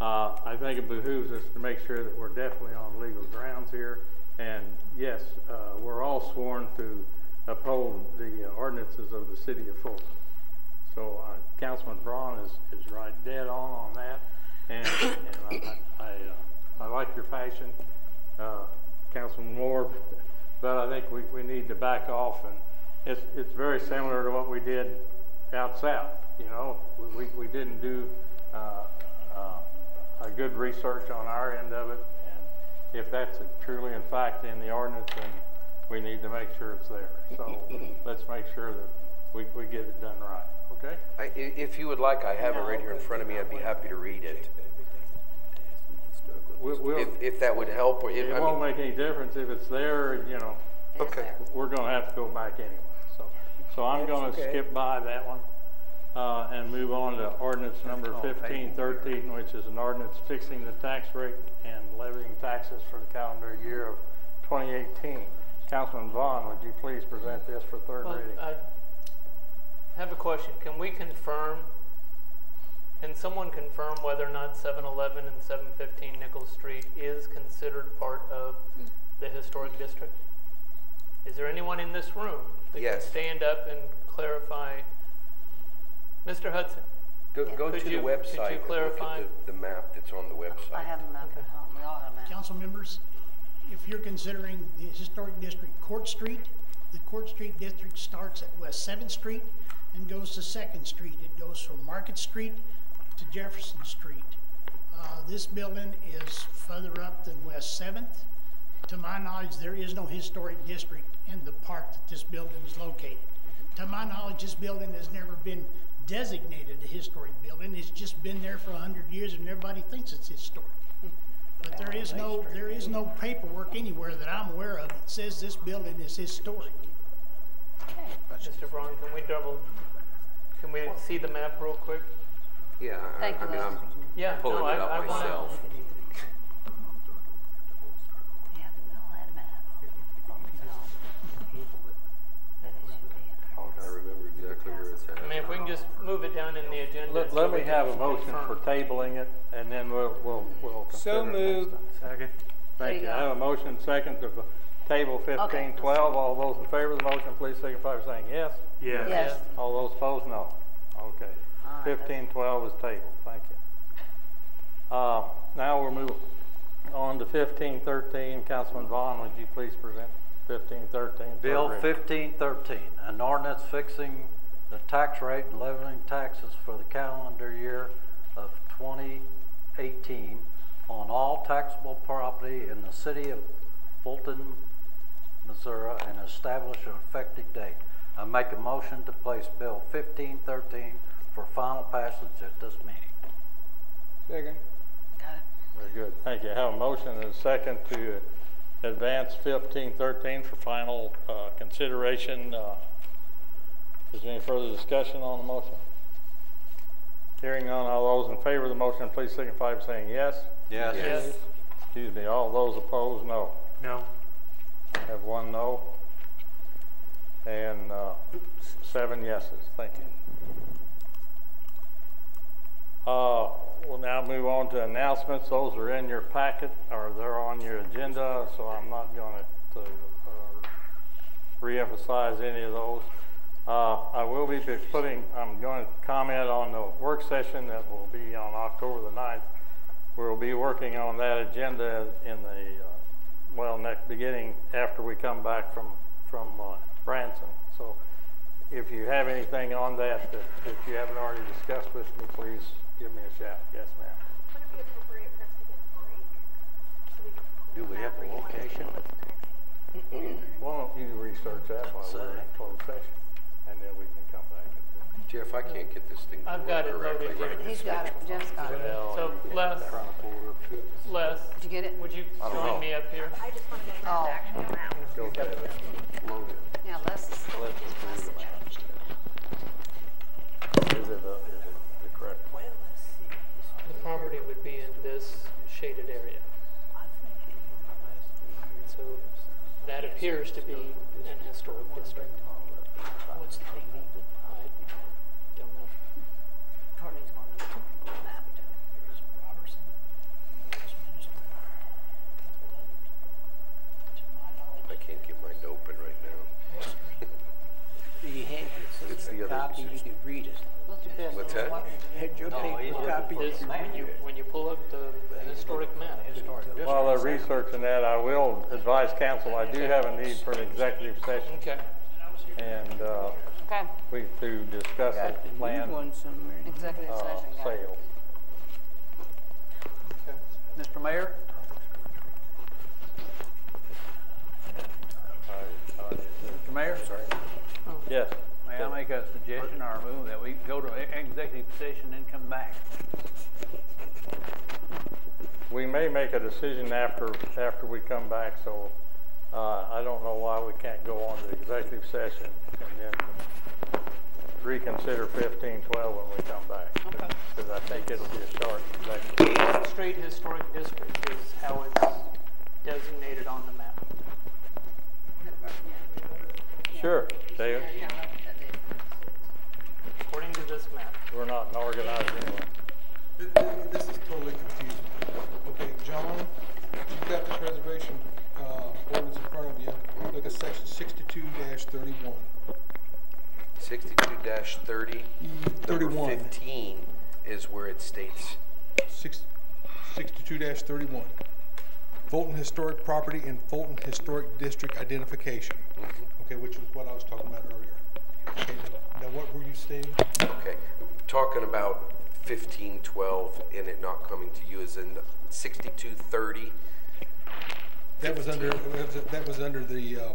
I think it behooves us to make sure that we're definitely on legal grounds here. And yes, we're all sworn to uphold the ordinances of the city of Fulton. So Councilman Braun is right dead on that. And I like your passion, Councilman Moore, but I think we need to back off. And it's very similar to what we did out south. You know, we didn't do a good research on our end of it, and if that's truly in fact in the ordinance, then we need to make sure it's there. So let's make sure that we get it done right. Okay? If you would like, I have it right here in front of me. I'd be happy to read it. If that would help, or it won't make any difference if it's there. You know, okay, we're going to have to go back anyway. So I'm going to skip by that one and move on to ordinance number 1513, which is an ordinance fixing the tax rate and levying taxes for the calendar year of 2018. Councilman Vaughn, would you please present this for third reading? I have a question. Can we confirm Can someone confirm whether or not 711 and 715 Nichols Street is considered part of the historic district? Is there anyone in this room that can stand up and clarify? Mr. Hudson? Go to the website could you clarify? and look at the map that's on the website. I have a map at home. We all have a map. Council members, if you're considering the historic district, Court Street, the Court Street district starts at West 7th Street and goes to 2nd Street. It goes from Market Street to Jefferson Street. This building is further up than West 7th. To my knowledge, there is no historic district in the park that this building is located. To my knowledge, this building has never been designated a historic building. It's just been there for 100 years and everybody thinks it's historic. But there is no paperwork anywhere that I'm aware of that says this building is historic. Mr. Braun, can we see the map real quick? Yeah, I mean, I'm pulling it up myself. Yeah, we all had a map. I remember exactly where it's at. I mean, if we can just move it down in the agenda. Let me have a motion for tabling it, and then we'll consider So it next moved. time. Second. Thank you. I have a motion second to table 1512. All those in favor of the motion, please signify by saying yes. Yes. Yes. All those opposed, no. Okay. 1512 is tabled. Thank you. Now we'll move on to 1513. Councilman Vaughn, would you please present 1513? Bill 1513, an ordinance fixing the tax rate and levying taxes for the calendar year of 2018 on all taxable property in the city of Fulton, Missouri, and establish an effective date. I make a motion to place Bill 1513 for final passage at this meeting. Second. Got it. Very good. Thank you. I have a motion and a second to advance 1513 for final consideration. Is there any further discussion on the motion? Hearing none, all those in favor of the motion, please signify by saying yes. Yes. Yes. Excuse me. All those opposed, no. No. I have one no and 7 yeses. Thank you. We'll now move on to announcements. Those are in your packet, or they're on your agenda, so I'm not going to re-emphasize any of those. I will be I'm going to comment on the work session that will be on October the 9th. We'll be working on that agenda in the, next beginning after we come back from Branson. So if you have anything on that you haven't already discussed with me, please give me a shout. Yes, ma'am. Would it be appropriate for us to get a break so we can Do we have a location? Why don't you research that while we're in closed session, and then we can come back. Jeff, I can't get this thing to I've got work it correctly loaded right here. this He's got it. Jeff's got it. So Les, Did you get it? would you join me up here? I just want to get Oh. the actual amount. Go ahead. Load it. Yeah, Les is message. Is it the correct? The property would be in this shaded area. So that appears to be an historic district. What's the big meat? I don't know. Courtney's going to the map too. There is Robertson, Westminster, a couple others. To my knowledge, I can't get mine to open right now. You had It's the other copy, you could read it. What's that? Had your paper copy. This, when you pull up the historic map. While they're researching that, I will advise council I do have a need for an executive session. Okay. And Okay. to discuss the plan One somewhere. Executive session. Got it. sale. Okay. Mr. Mayor? Mr. Mayor? Sorry. Yes. May I make a suggestion or move that we go to executive session and come back? We may make a decision after we come back, so I don't know why we can't go on to executive session and then reconsider 1512 when we come back. Okay. Because I think it'll be a short executive. Fulton Street Historic District is how it's designated on the map. Sure, David. According to this map. We're not an organized anyone. 31. 15 is where it states. 62-31. Fulton Historic Property and Fulton Historic District Identification. Okay, which was what I was talking about earlier. Okay, now what were you stating? Okay, talking about 1512 and it not coming to you is in 6230. That was under the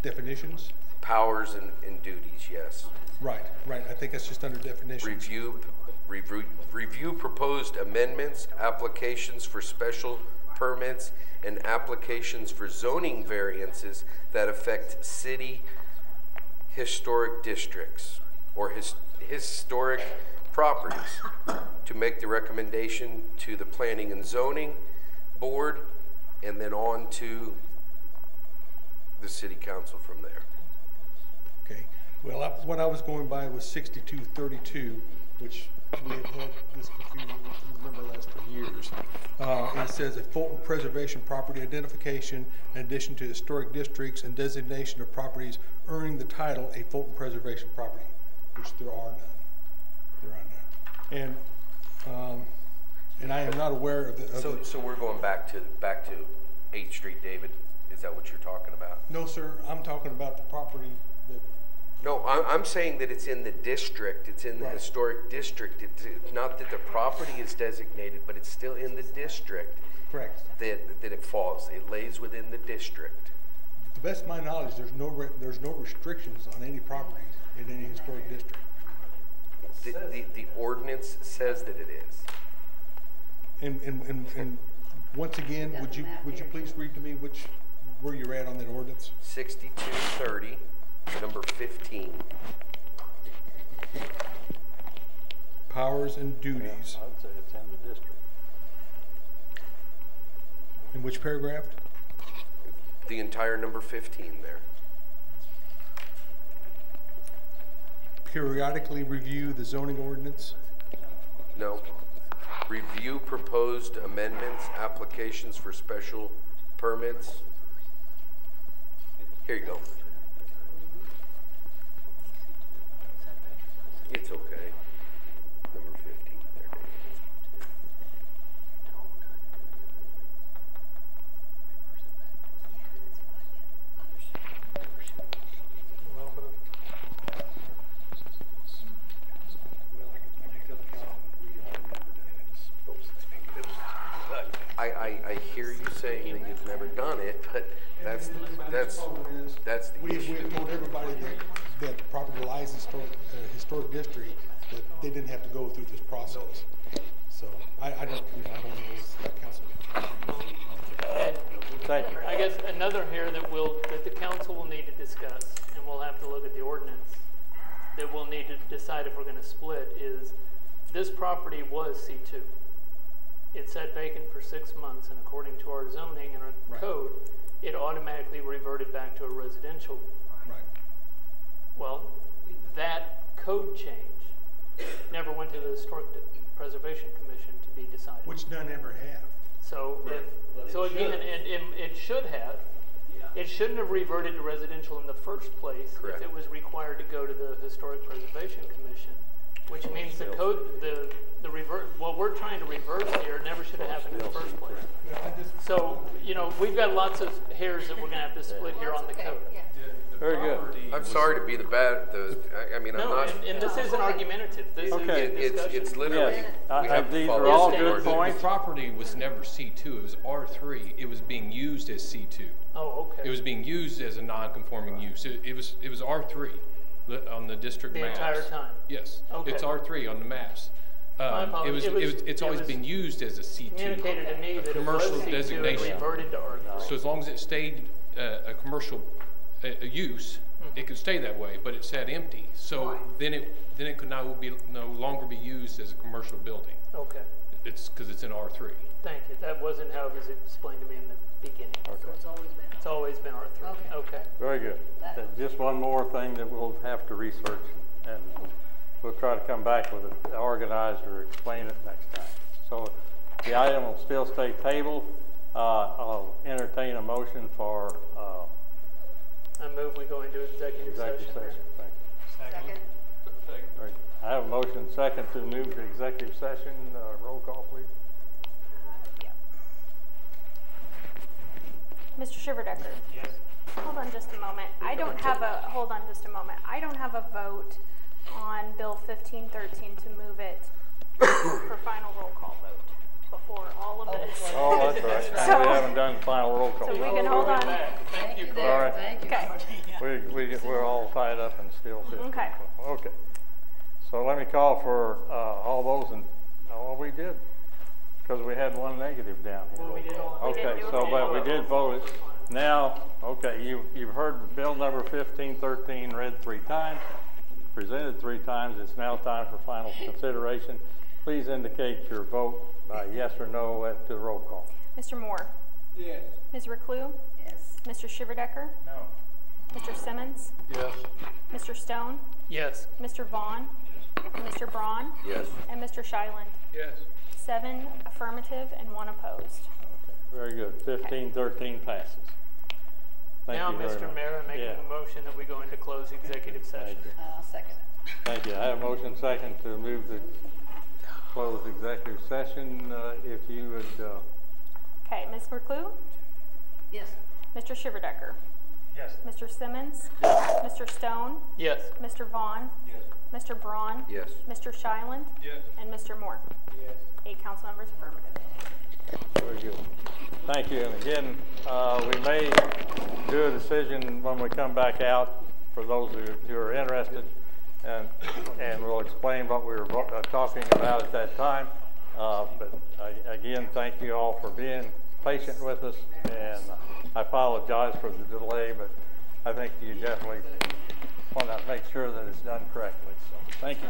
definitions. Powers and duties, yes. Right. I think that's just under definitions. Review proposed amendments, applications for special permits, and applications for zoning variances that affect city historic districts or historic properties, to make the recommendation to the Planning and Zoning Board, and then on to the City Council from there. Okay. Well, what I was going by was 6232, which we have had this confusion with, remember, last for years. And it says a Fulton preservation property identification in addition to historic districts and designation of properties earning the title a Fulton preservation property, which there are none. There are none. And I am not aware of the. So we're going back to 8th Street, David. Is that what you're talking about? No, sir. I'm talking about the property that. No, I'm saying that it's in the district. It's in the historic district. It's not that the property is designated, but it's still in the district. Correct. That it falls. It lays within the district. To the best of my knowledge, there's no restrictions on any properties in any historic district. The ordinance says that it is. And once again, would you please read to me where you're at on that ordinance? 6230, number 15. Powers and duties. Yeah, I'd say it's in the district. In which paragraph? The entire number 15 there. Periodically review the zoning ordinance? No. Review proposed amendments, applications for special permits. Here you go. It's okay. Number 15 there, David. I hear you saying that you've never done it, but that's the issue. We told everybody that the property lies in historic district that they didn't have to go through this process. So I don't know if council. Thank you. I guess another here that the council will need to discuss, and we'll have to look at the ordinance, that we'll need to decide if we're going to split, is this property was C2. It sat vacant for 6 months, and according to our zoning and our code, it automatically reverted back to a residential. Right. Well, that code change never went to the Historic Preservation Commission to be decided. Which none ever have. So, it should have. It shouldn't have reverted to residential in the first place. Correct. If it was required to go to the Historic Preservation Commission, which means the code, what we're trying to reverse here never should have happened in the first place. So, we've got lots of hairs that we're going to have to split here on the code. Very good. I'm sorry to be I'm not. And this isn't argumentative. This is a discussion. It's literally. Yes. These are all good points. The property was never C2. It was R3. It was being used as C2. Oh, okay. It was being used as a non-conforming use. It was R3 on the district maps. The entire time? Yes. Okay. It's R3 on the maps. It's always been used as a C2. Communicated to me that commercial it was C2 designation. and reverted to R3. So as long as it stayed a commercial use, it could stay that way, but it sat empty. So then it could no longer be used as a commercial building. Okay. It's because it's in R3. Thank you. That wasn't how it was explained to me in the beginning. Okay. So it's always been R3. Okay. Very good. Just one more thing that we'll have to research, and we'll try to come back with it organized or explain it next time. So the item will still stay tabled. I'll entertain a motion for I move we go into executive session. Thank you. Second. All right. I I have a motion second to move to executive session. Roll call, please. Yeah. Mr. Shiverdecker? Yes. Hold on just a moment. Hold on just a moment. I don't have a vote on Bill 1513 to move it for final roll call vote before all of this. Oh, that's right. So, we haven't done the final roll call. So we can hold on. Thank you, All right. Thank you. We're all tied up and still 15. Okay. Okay. So let me call for all those, and we did, because we had one negative down here. Well, we did all. Okay, but we did vote it. Now, okay, you've heard bill number 1513 read 3 times, presented 3 times. It's now time for final consideration. Please indicate your vote by yes or no at the roll call. Mr. Moore? Yes. Ms. Reclue? Yes. Mr. Shiverdecker? No. Mr. Simmons? Yes. Mr. Stone? Yes. Mr. Vaughn? Mr. Braun? Yes. And Mr. Shiland? Yes. 7 affirmative and 1 opposed. Very good. 1513 passes. Thank Now, you very Mr. much. Mayor, I'm making a motion that we go into closed executive session. Thank you. I'll second it. Thank you. I have a motion second to move the closed executive session. If you would. Okay, Ms. Reclue? Yes. Mr. Shiverdecker? Yes. Mr. Simmons? Mr. Stone? Yes. Mr. Vaughn? Yes. Mr. Braun? Yes. Mr. Shiland? Yes. And Mr. Moore? Yes. 8 council members affirmative. Very good. Thank you. And again, we may do a decision when we come back out for those who are interested, and we'll explain what we were talking about at that time. But again, thank you all for being patient with us, and I apologize for the delay, but I think you definitely want to make sure that it's done correctly. So thank you.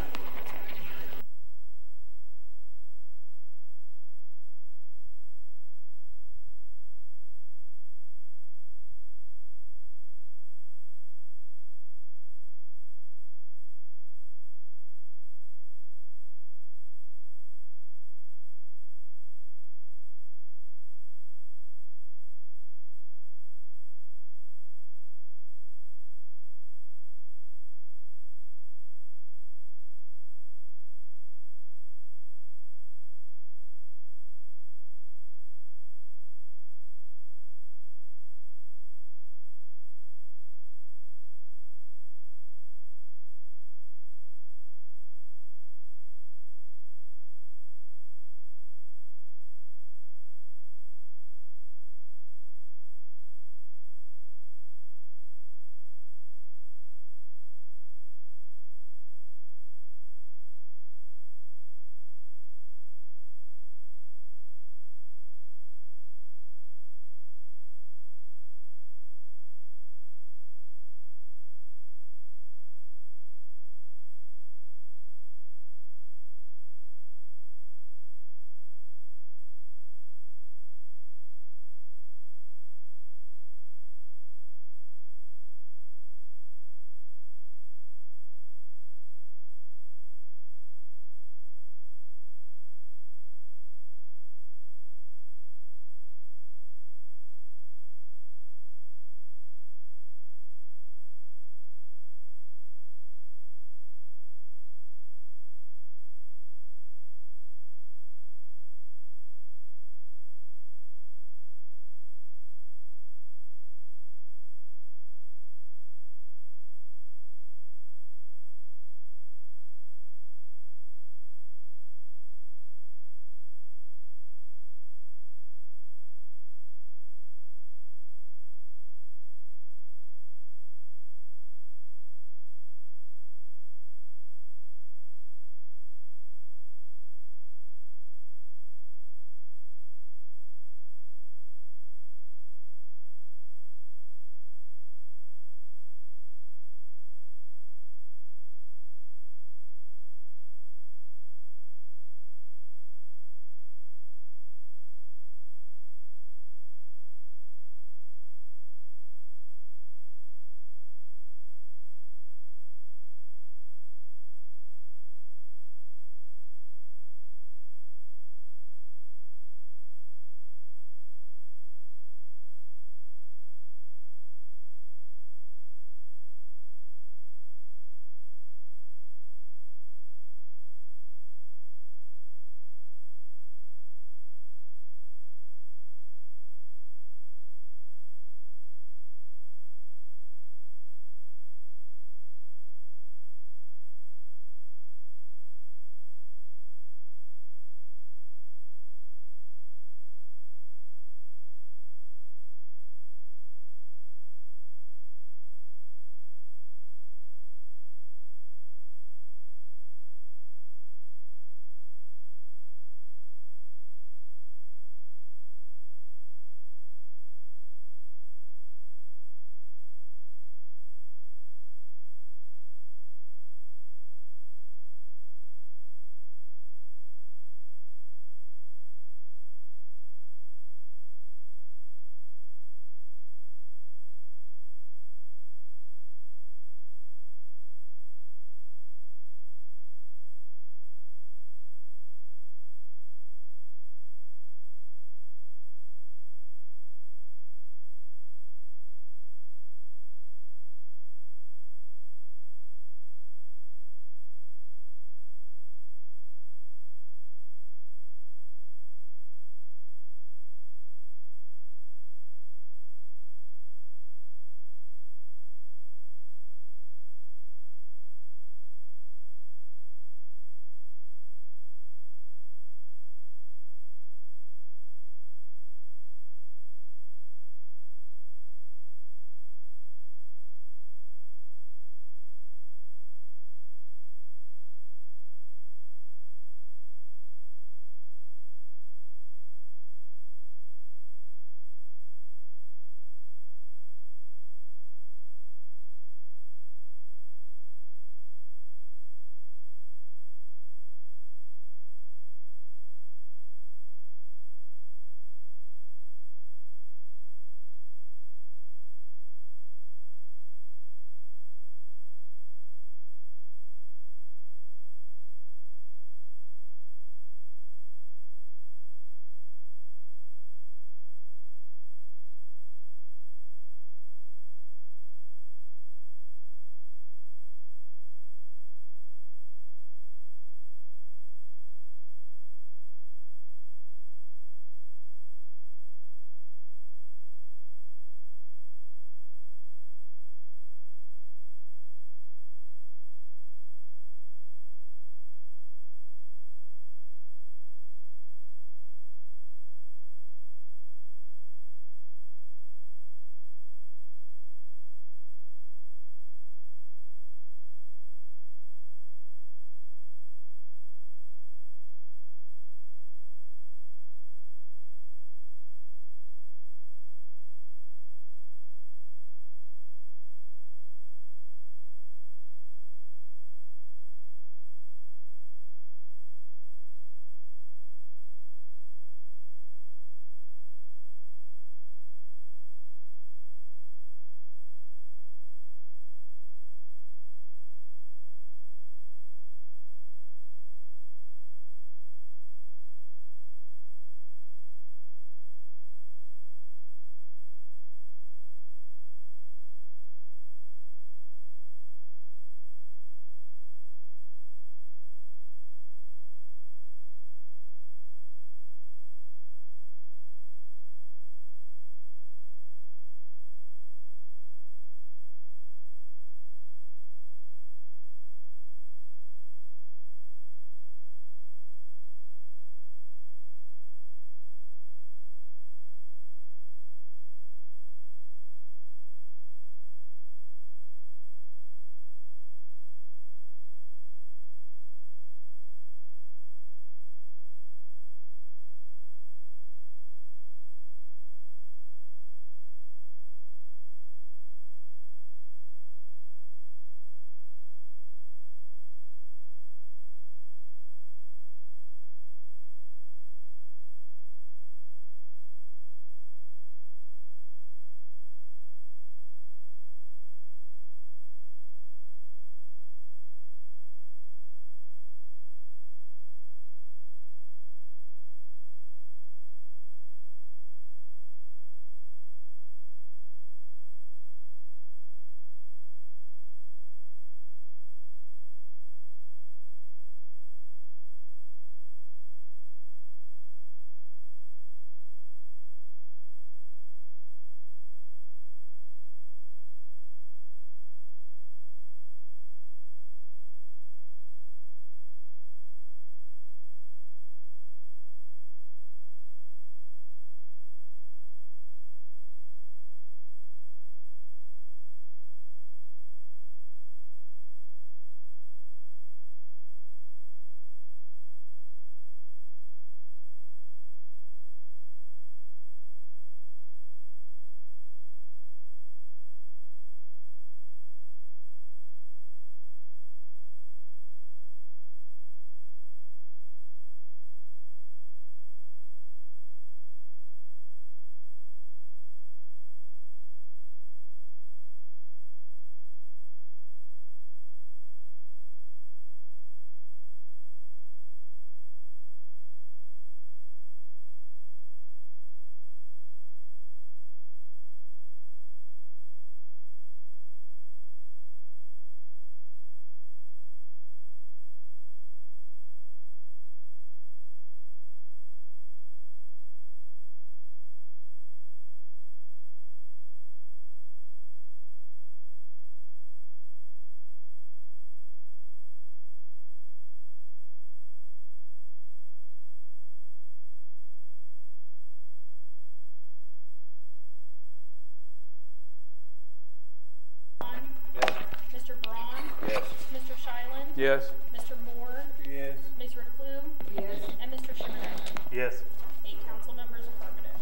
Yes. Mr. Moore? Yes. Ms. Reclue? Yes. And Mr. Schimmerney? Yes. 8 council members affirmative.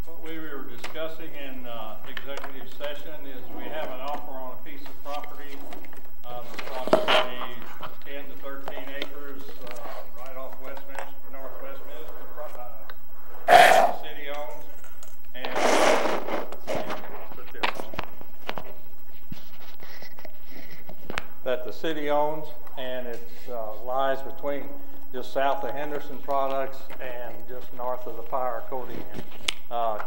What we were discussing in executive session is we have an offer on a piece of property of approximately 10 to 13 acres right off Westminster, North Westminster, the city owns. And put this on. That the city owns, and it lies between just south of Henderson Products and just north of the Power Coating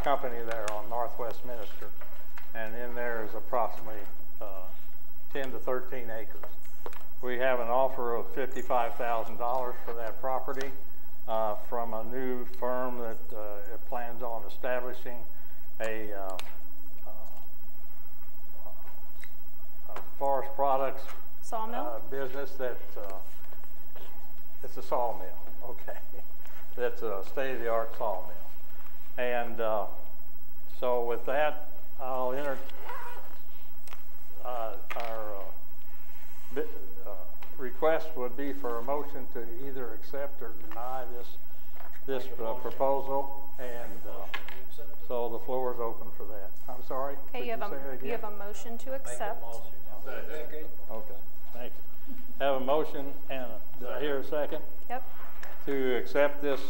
company there on Northwest Minister. And in there is approximately 10 to 13 acres. We have an offer of $55,000 for that property from a new firm that it plans on establishing a forest products business that it's a sawmill, okay. That's a state-of-the-art sawmill. And so with that, I'll enter our request would be for a motion to either accept or deny this proposal, and so the floor is open for that. I'm sorry. Okay, you have a motion to accept. Okay, thank you. Have a motion, and did I hear a second? Yep. To accept this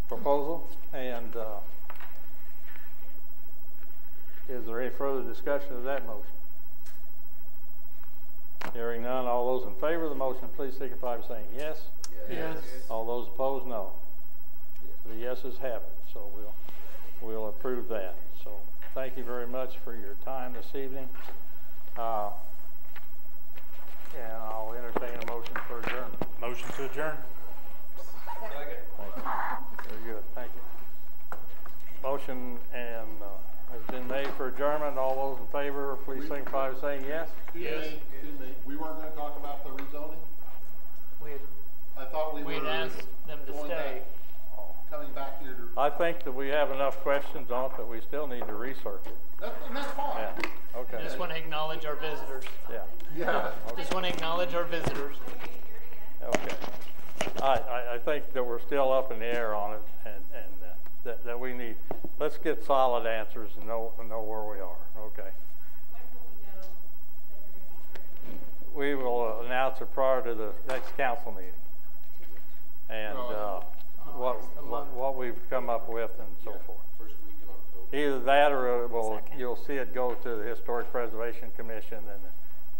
proposal, and is there any further discussion of that motion? Hearing none, all those in favor of the motion, please signify by saying yes. Yes. All those opposed, no. The yeses have it, so we'll approve that. So thank you very much for your time this evening. And I'll entertain a motion for adjournment. Motion to adjourn. Second. Thank you. Very good. Thank you. Motion and has been made for adjournment. All those in favor, please signify by saying yes. Excuse me. We weren't going to talk about the rezoning? I thought we we'd were asked them to stay. Coming back here to... I think that we have enough questions on it that we still need to research it. That's fine. Yeah. Okay. I just want to acknowledge our visitors. Yeah. Yeah. I just want to acknowledge our visitors. Okay. I think that we're still up in the air on it, and that we need. Let's get solid answers and know where we are. Okay. When will we know that you're going to be We will announce it prior to the next council meeting, and what we've come up with and so forth. First week in October. Either that, or you'll see it go to the Historic Preservation Commission,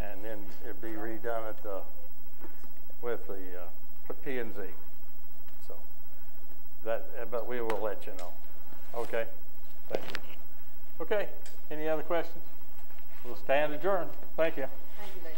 and then it'll be redone at with the P&Z. So but we will let you know. Okay. Thank you. Okay. Any other questions? We'll stand adjourned. Thank you. Thank you, ladies.